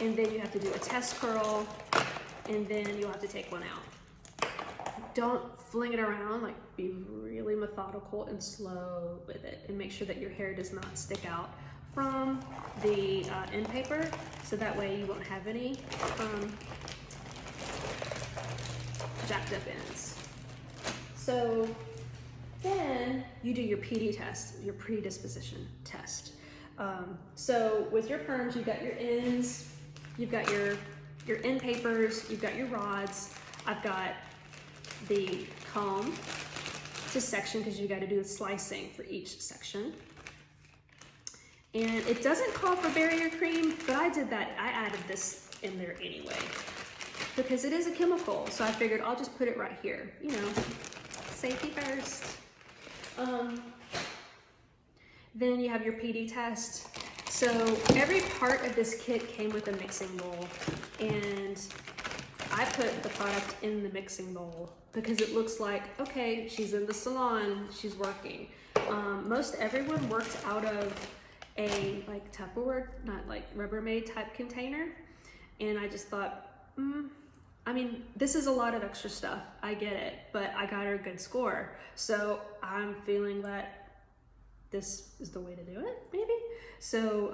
And then you have to do a test curl, and then you'll have to take one out. Don't fling it around, like be really methodical and slow with it, and make sure that your hair does not stick out from the end paper, so that way you won't have any jacked up ends. So then you do your PD test, your predisposition test. So with your perms, you've got your ends, you've got your end papers, you've got your rods. I've got the comb to section, because you got to do the slicing for each section. And it doesn't call for barrier cream, but I did that. I added this in there anyway, because it is a chemical. So I figured I'll just put it right here. You know, safety first. Then you have your PD test. So every part of this kit came with a mixing bowl, and I put the product in the mixing bowl because it looks like, okay, she's in the salon, she's working. Most everyone worked out of a like Tupperware, not like Rubbermaid type container. And I just thought, I mean, this is a lot of extra stuff, I get it, but I got her a good score. So I'm feeling that this is the way to do it, maybe. So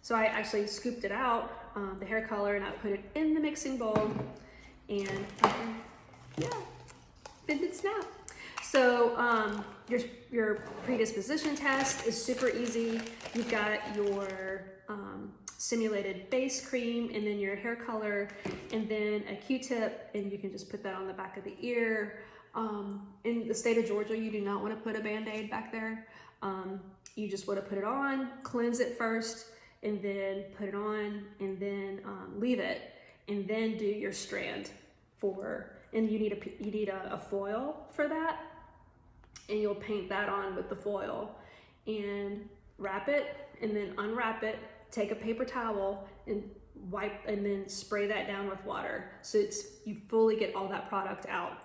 so I actually scooped it out, the hair color, and I put it in the mixing bowl, and yeah, fitted snap. So your predisposition test is super easy. You've got your simulated base cream, and then your hair color, and then a Q-tip, and you can just put that on the back of the ear. In the state of Georgia, you do not want to put a Band-Aid back there. You just want to put it on, cleanse it first, and then put it on, and then leave it, and then do your strand and you need a foil for that, and you'll paint that on with the foil, and wrap it, and then unwrap it, take a paper towel and wipe, and then spray that down with water, so you fully get all that product out.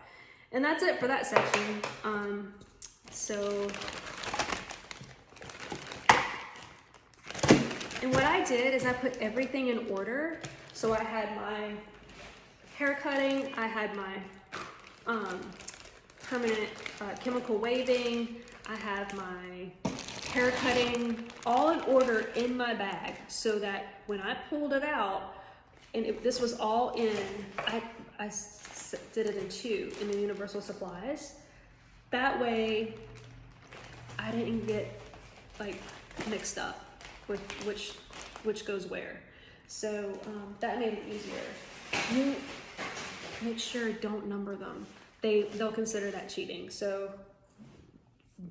And that's it for that section. And what I did is I put everything in order. So I had my hair cutting, I had my permanent chemical waving, I have my hair cutting all in order in my bag so that when I pulled it out, and this was all in, I did it in 2 in the Universal Supplies. That way I didn't get like mixed up with which goes where. So that made it easier. You make sure don't number them. They'll consider that cheating. So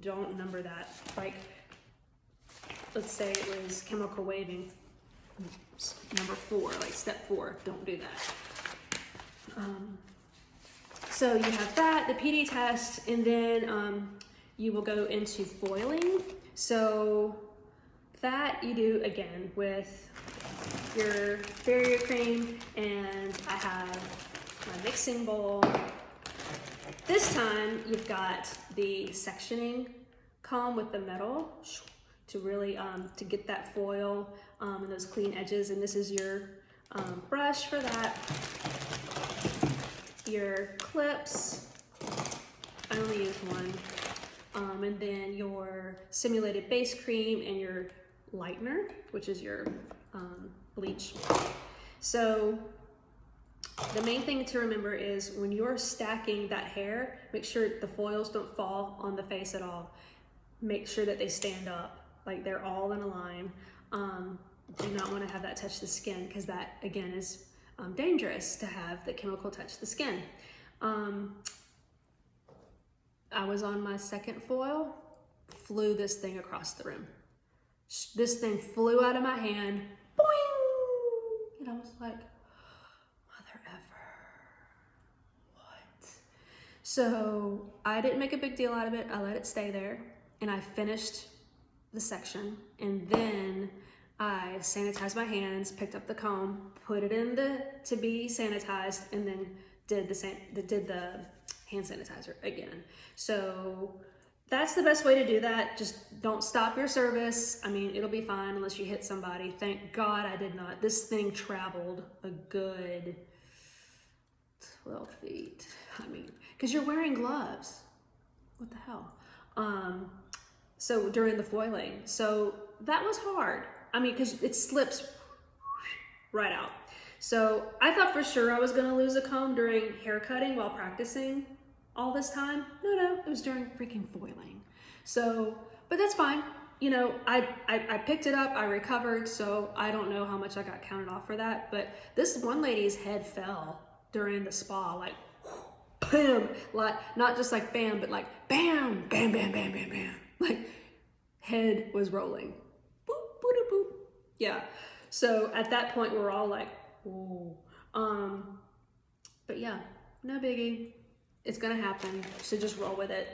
don't number that. Like, let's say it was chemical waving number 4, like step 4. Don't do that. So you have that, the PD test, and then you will go into foiling. So that you do again with your barrier cream, and I have my mixing bowl. This time you've got the sectioning comb with the metal to really to get that foil and those clean edges, and this is your brush for that. Your clips, I only use one, and then your simulated base cream and your lightener, which is your bleach. So the main thing to remember is when you're stacking that hair, make sure the foils don't fall on the face at all. Make sure that they stand up, like they're all in a line. Do not want to have that touch the skin, because that again is dangerous to have the chemical touch the skin. I was on my second foil, flew this thing across the room. This thing flew out of my hand, boing! And I was like, mother effer, what? So I didn't make a big deal out of it. I let it stay there, and I finished the section, and then I sanitized my hands, picked up the comb, put it in to be sanitized, and then did the hand sanitizer again. So that's the best way to do that. Just don't stop your service. I mean, it'll be fine unless you hit somebody. Thank God I did not. This thing traveled a good 12 feet. I mean, because you're wearing gloves. What the hell? So during the foiling. So that was hard. I mean, because it slips right out. So I thought for sure I was gonna lose a comb during hair cutting while practicing all this time. No, it was during freaking foiling. So, but that's fine. You know, I picked it up, I recovered, so I don't know how much I got counted off for that, but this one lady's head fell during the spa, like, bam, like, not just like bam, but like bam, bam, bam, bam, bam, bam. Like, head was rolling. Boop, boop, boop. Yeah. So at that point, we're all like, whoa. But yeah, no biggie. It's gonna happen, so just roll with it.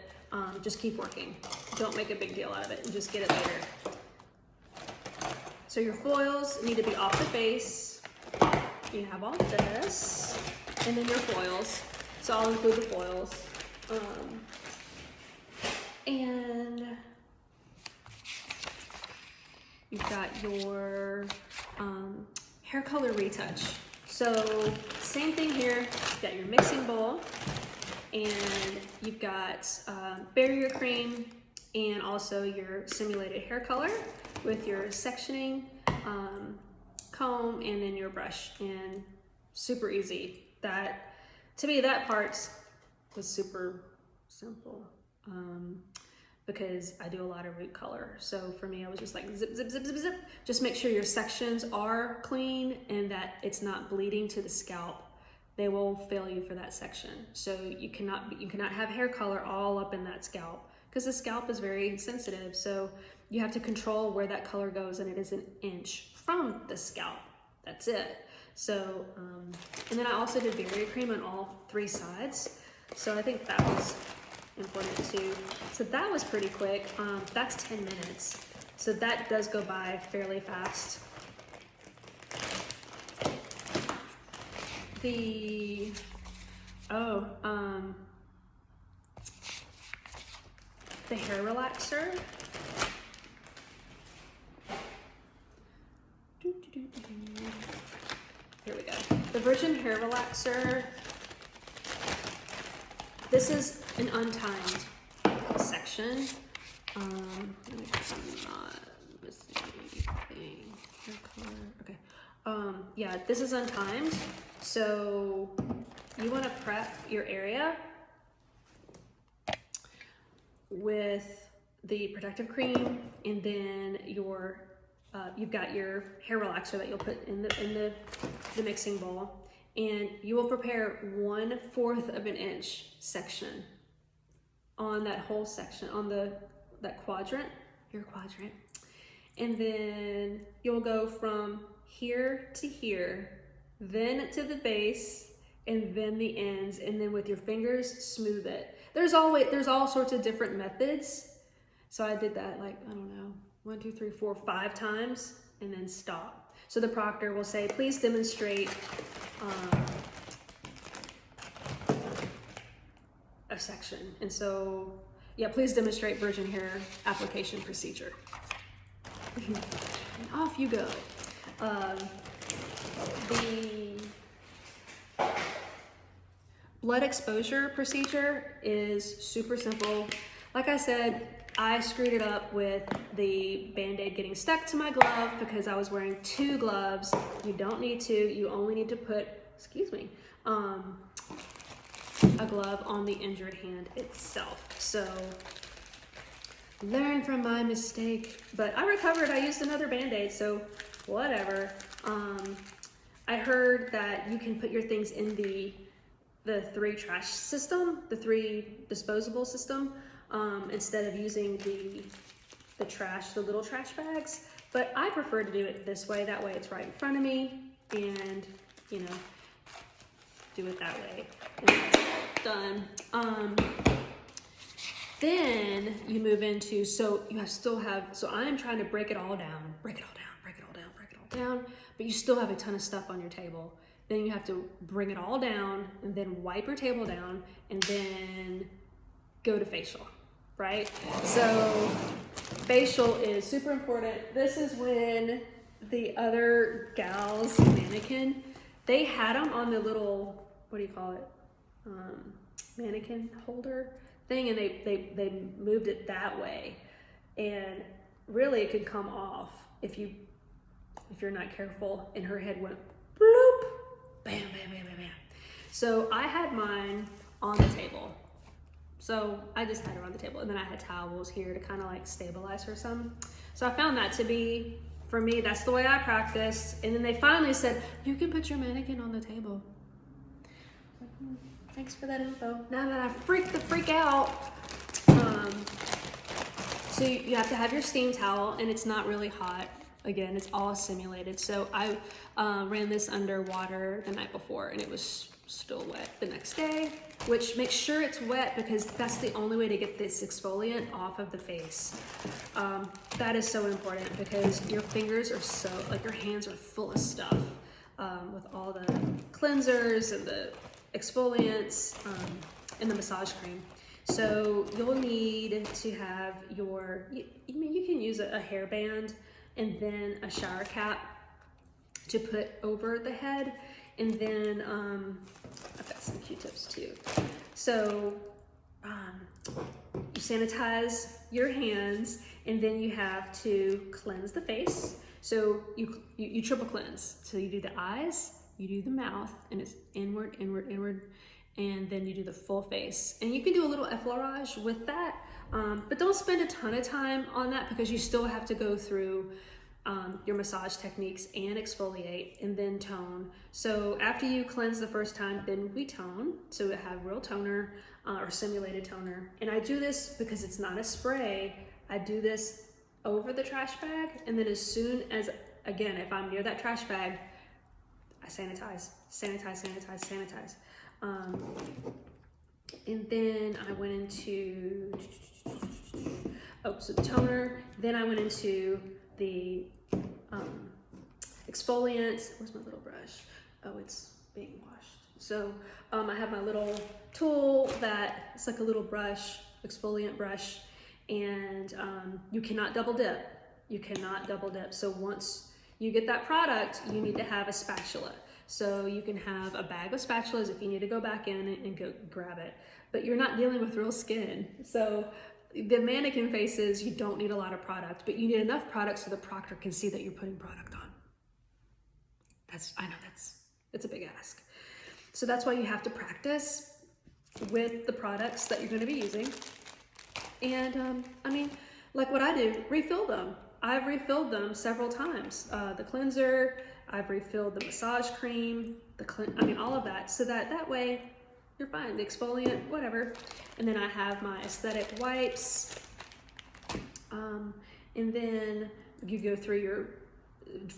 Just keep working. Don't make a big deal out of it and just get it later. So your foils need to be off the face. You have all this, and then your foils. So I'll include the foils. And you've got your hair color retouch. So same thing here, you've got your mixing bowl, and you've got barrier cream, and also your simulated hair color with your sectioning comb, and then your brush. And super easy. That, to me, that part was super simple because I do a lot of root color. So for me, I was just like zip, zip, zip, zip, zip. Just make sure your sections are clean and that it's not bleeding to the scalp. They will fail you for that section. So you cannot have hair color all up in that scalp because the scalp is very sensitive. So you have to control where that color goes, and it is an inch from the scalp. That's it. So, and then I also did barrier cream on all 3 sides. So I think that was important too. So that was pretty quick. That's 10 minutes. So that does go by fairly fast. The hair relaxer. Here we go. The Virgin hair relaxer. This is an untimed section. Let me see if I'm not missing anything. Hair color. Okay. Yeah, this is untimed. So you want to prep your area with the protective cream, and then your you've got your hair relaxer that you'll put in the mixing bowl, and you will prepare 1/4 of an inch section on that whole section, on that quadrant, your quadrant, and then you'll go from here to here, then to the base, and then the ends, and then with your fingers smooth it. There's all sorts of different methods. So I did that like, I don't know, 1, 2, 3, 4, 5 times, and then stop. So the proctor will say, please demonstrate a section. And so, yeah, please demonstrate virgin hair application procedure. And off you go. The blood exposure procedure is super simple. Like I said, I screwed it up with the Band-Aid getting stuck to my glove because I was wearing 2 gloves. You don't need to, you only need to put, a glove on the injured hand itself. So learn from my mistake, but I recovered. I used another Band-Aid, so whatever. I heard that you can put your things in the 3 trash system, the 3 disposable system, instead of using the trash, the little trash bags. But I prefer to do it this way. That way it's right in front of me, and you know, do it that way. And that's done. Then you move into, so I'm trying to break it all down, but you still have a ton of stuff on your table. Then you have to bring it all down, and then wipe your table down, and then go to facial, right? So facial is super important. This is when the other gals, mannequin, they had them on the little, what do you call it? Mannequin holder thing, and they moved it that way. And really it could come off if you're not careful, and her head went bloop, bam, bam, bam, bam, bam. So I had mine on the table. So I just had her on the table, and then I had towels here to kind of like stabilize her some. So I found that to be, for me, that's the way I practiced. And then they finally said, you can put your mannequin on the table. Thanks for that info. Now that I freaked the freak out. So you have to have your steam towel, and it's not really hot. Again, it's all simulated. So I ran this under water the night before, and it was still wet the next day, which makes sure it's wet because that's the only way to get this exfoliant off of the face. That is so important because your fingers are so, like your hands are full of stuff with all the cleansers and the exfoliants and the massage cream. So you'll need to have your, you can use a hairband and then a shower cap to put over the head. And then I've got some Q-tips too. So you sanitize your hands, and then you have to cleanse the face. So you triple cleanse. So you do the eyes, you do the mouth, and it's inward, inward, inward, and then you do the full face. And you can do a little effleurage with that, but don't spend a ton of time on that because you still have to go through your massage techniques and exfoliate and then tone. So after you cleanse the first time, then we tone. So we have real toner or simulated toner. And I do this because it's not a spray. I do this over the trash bag. And then as soon as, again, if I'm near that trash bag, I sanitize. And then I went into, so toner. Then I went into the exfoliant. Where's my little brush? Oh, it's being washed. So I have my little tool that it's like a little brush, exfoliant brush, and you cannot double dip. So once you get that product, you need to have a spatula. So you can have a bag of spatulas if you need to go back in and go grab it, but you're not dealing with real skin. So the mannequin faces, you don't need a lot of product, but you need enough product so the proctor can see that you're putting product on. I know it's a big ask. So that's why you have to practice with the products that you're going to be using. And I mean, like what I do, refill them. I've refilled them several times. The cleanser, I've refilled the massage cream, all of that. So that way you're fine. The exfoliant, whatever. And then I have my aesthetic wipes. And then you go through your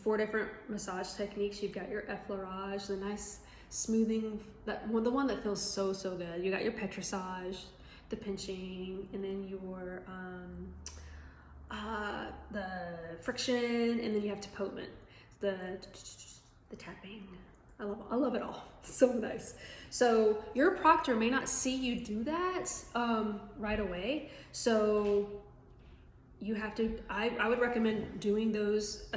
4 different massage techniques. You've got your effleurage, the nice smoothing, the one that feels so good. You got your petrissage, the pinching, and then your the friction, and then you have tapotement, the tapping. I love it all. So nice. So your proctor may not see you do that right away. So you have to, I would recommend doing those,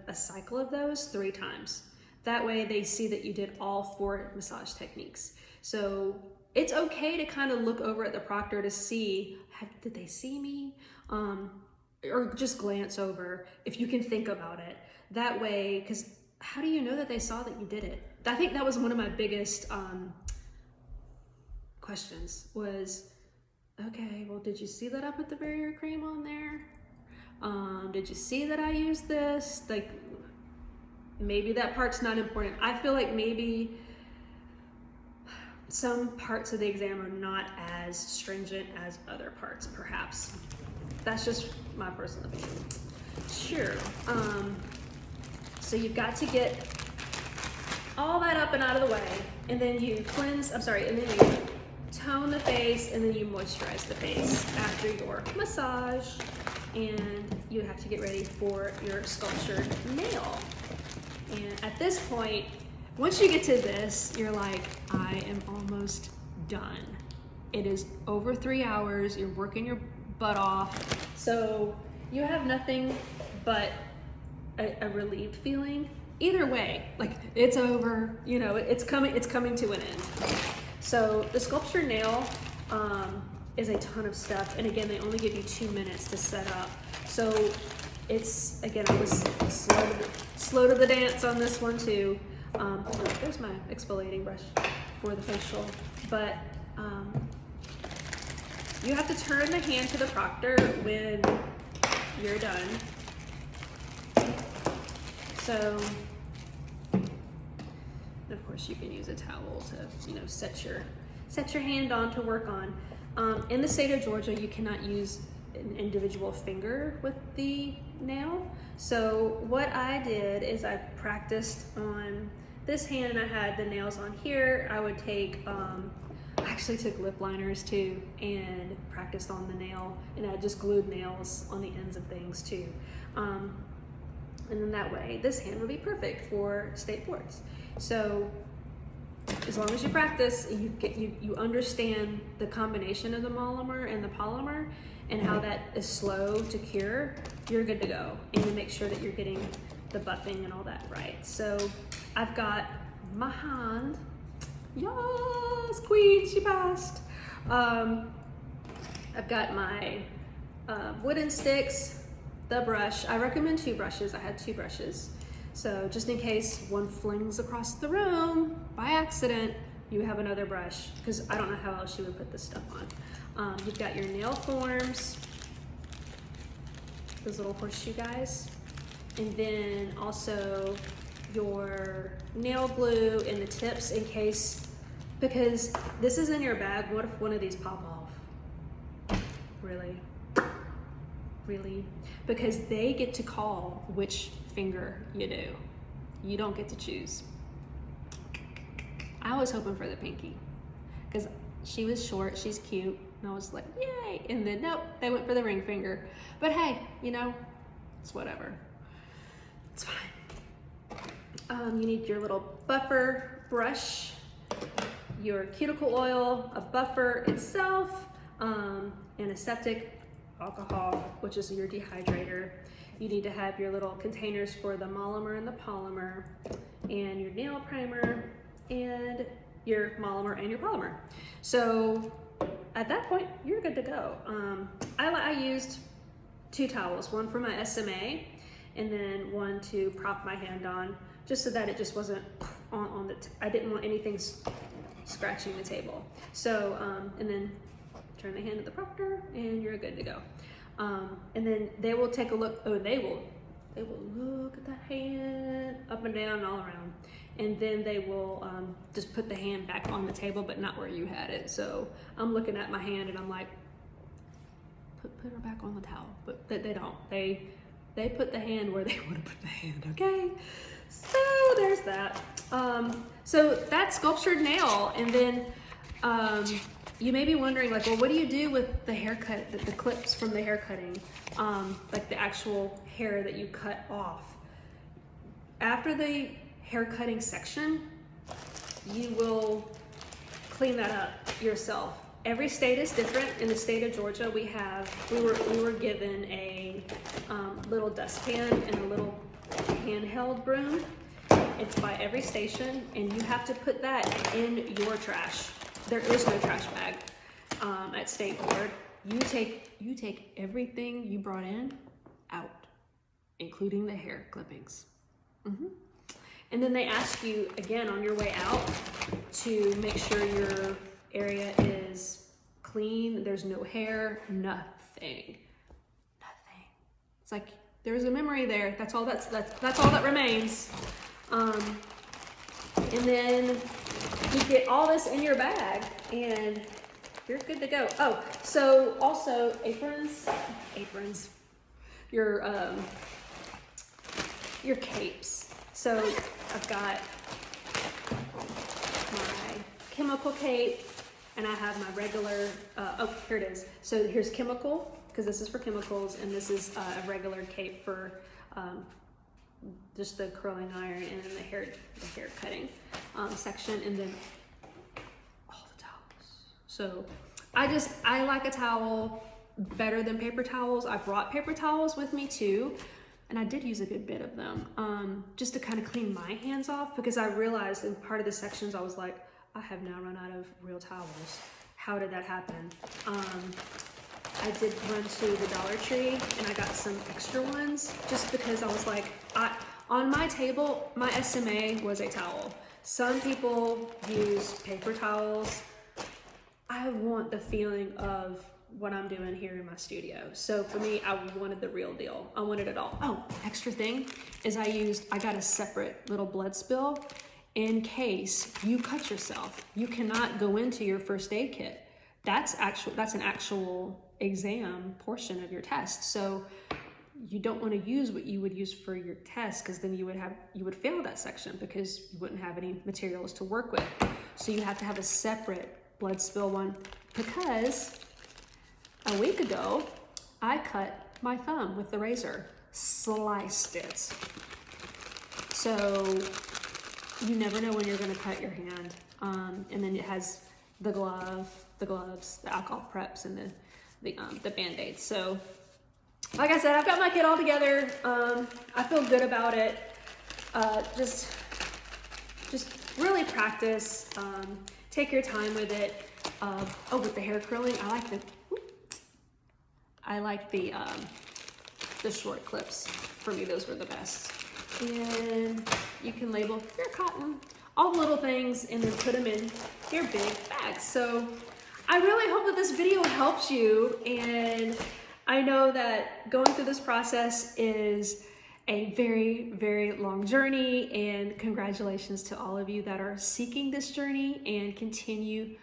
a cycle of those 3 times. That way they see that you did all 4 massage techniques. So it's okay to kind of look over at the proctor to see, did they see me? Or just glance over if you can think about it. That way, because how do you know that they saw that you did it? I think that was one of my biggest questions was, okay, well, did you see that I put the barrier cream on there? Did you see that I used this? Like, maybe that part's not important. I feel like maybe some parts of the exam are not as stringent as other parts, perhaps. That's just my personal opinion. Sure. So you've got to get all that up and out of the way, and then you and then you tone the face, and then you moisturize the face after your massage, and you have to get ready for your sculptured nail. And at this point, once you get to this, you're like, I am almost done. It is over 3 hours, you're working your butt off, so you have nothing but a relieved feeling. Either way, like, it's over, you know, it's coming to an end. So the sculpture nail is a ton of stuff, and again, they only give you 2 minutes to set up. So it's, again, I was slow to the dance on this one too. There's my exfoliating brush for the facial, but you have to turn the hand to the proctor when you're done. So, of course, you can use a towel to, you know, set your hand on to work on. In the state of Georgia, you cannot use an individual finger with the nail. So what I did is I practiced on this hand, and I had the nails on here. I would take, I actually took lip liners too and practiced on the nail, and I just glued nails on the ends of things too. And then that way, this hand would be perfect for state boards. So as long as you practice, you understand the combination of the monomer and the polymer and how that is slow to cure, you're good to go. And you make sure that you're getting the buffing and all that right. So I've got my hand. Yes, queen, she passed. I've got my wooden sticks, the brush. I recommend 2 brushes. I had 2 brushes. So just in case one flings across the room by accident, you have another brush, because I don't know how else you would put this stuff on. You've got your nail forms, those little horseshoe guys, and then also your nail glue and the tips in case, because this is in your bag, what if one of these pop off? Really? Really? Because they get to call which finger you do. You don't get to choose. I was hoping for the pinky, because she was short, she's cute, and I was like, yay! And then nope, they went for the ring finger. But hey, you know, it's whatever. It's fine. You need your little buffer brush, your cuticle oil, a buffer itself, antiseptic, alcohol, which is your dehydrator. You need to have your little containers for the monomer and the polymer, and your nail primer, and your monomer and your polymer. So at that point, you're good to go. I used 2 towels, one for my SMA and then one to prop my hand on, just so that it just wasn't on the, I didn't want anything scratching the table. So, and then turn the hand to the propter and you're good to go. And then they will take a look, they will look at that hand up and down and all around. And then they will just put the hand back on the table, but not where you had it. So I'm looking at my hand and I'm like, put her back on the towel, but they don't. They put the hand where they want to put the hand, okay? So there's that. So that's sculptured nail. And then you may be wondering, like, well, what do you do with the haircut, the clips from the hair cutting? Like the actual hair that you cut off. After the hair cutting section, you will clean that up yourself. Every state is different. In the state of Georgia, we were given a little dustpan and a little handheld broom. It's by every station, and you have to put that in your trash. There is no trash bag at State Board. You take everything you brought in out, including the hair clippings. And then they ask you again on your way out to make sure your area is clean. There's no hair, nothing. It's like there's a memory there. That's all that remains. And then you get all this in your bag and you're good to go. Oh, so also aprons, your capes. So I've got my chemical cape and I have my regular, oh, here it is. So here's chemical, because this is for chemicals, and this is a regular cape for just the curling iron and then the hair cutting section, and then all the towels. So I like a towel better than paper towels. I brought paper towels with me too, and I did use a good bit of them just to kind of clean my hands off, because I realized in part of the sections I was like, I have now run out of real towels. How did that happen? I did run to the Dollar Tree and I got some extra ones just because I was like, on my table, my SMA was a towel. Some people use paper towels. I want the feeling of what I'm doing here in my studio. So for me, I wanted the real deal. I wanted it all. Oh, extra thing is I got a separate little blood spill in case you cut yourself. You cannot go into your first aid kit. That's an actual exam portion of your test. So you don't want to use what you would use for your test, because then you would fail that section because you wouldn't have any materials to work with. So you have to have a separate blood spill one, because a week ago I cut my thumb with the razor, sliced it. So you never know when you're going to cut your hand. And then it has the gloves, the alcohol preps, and the Band-Aids. So like I said, I've got my kit all together. I feel good about it. Just really practice. Take your time with it. With the hair curling, I like the short clips. For me, those were the best. And you can label your cotton, all the little things, and then put them in your big bags. So I really hope that this video helps you, and I know that going through this process is a very, very long journey, and congratulations to all of you that are seeking this journey and continue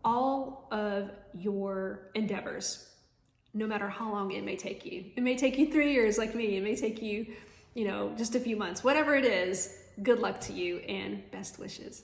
all of your endeavors, no matter how long it may take you. It may take you 3 years like me. It may take you, just a few months. Whatever it is, good luck to you and best wishes.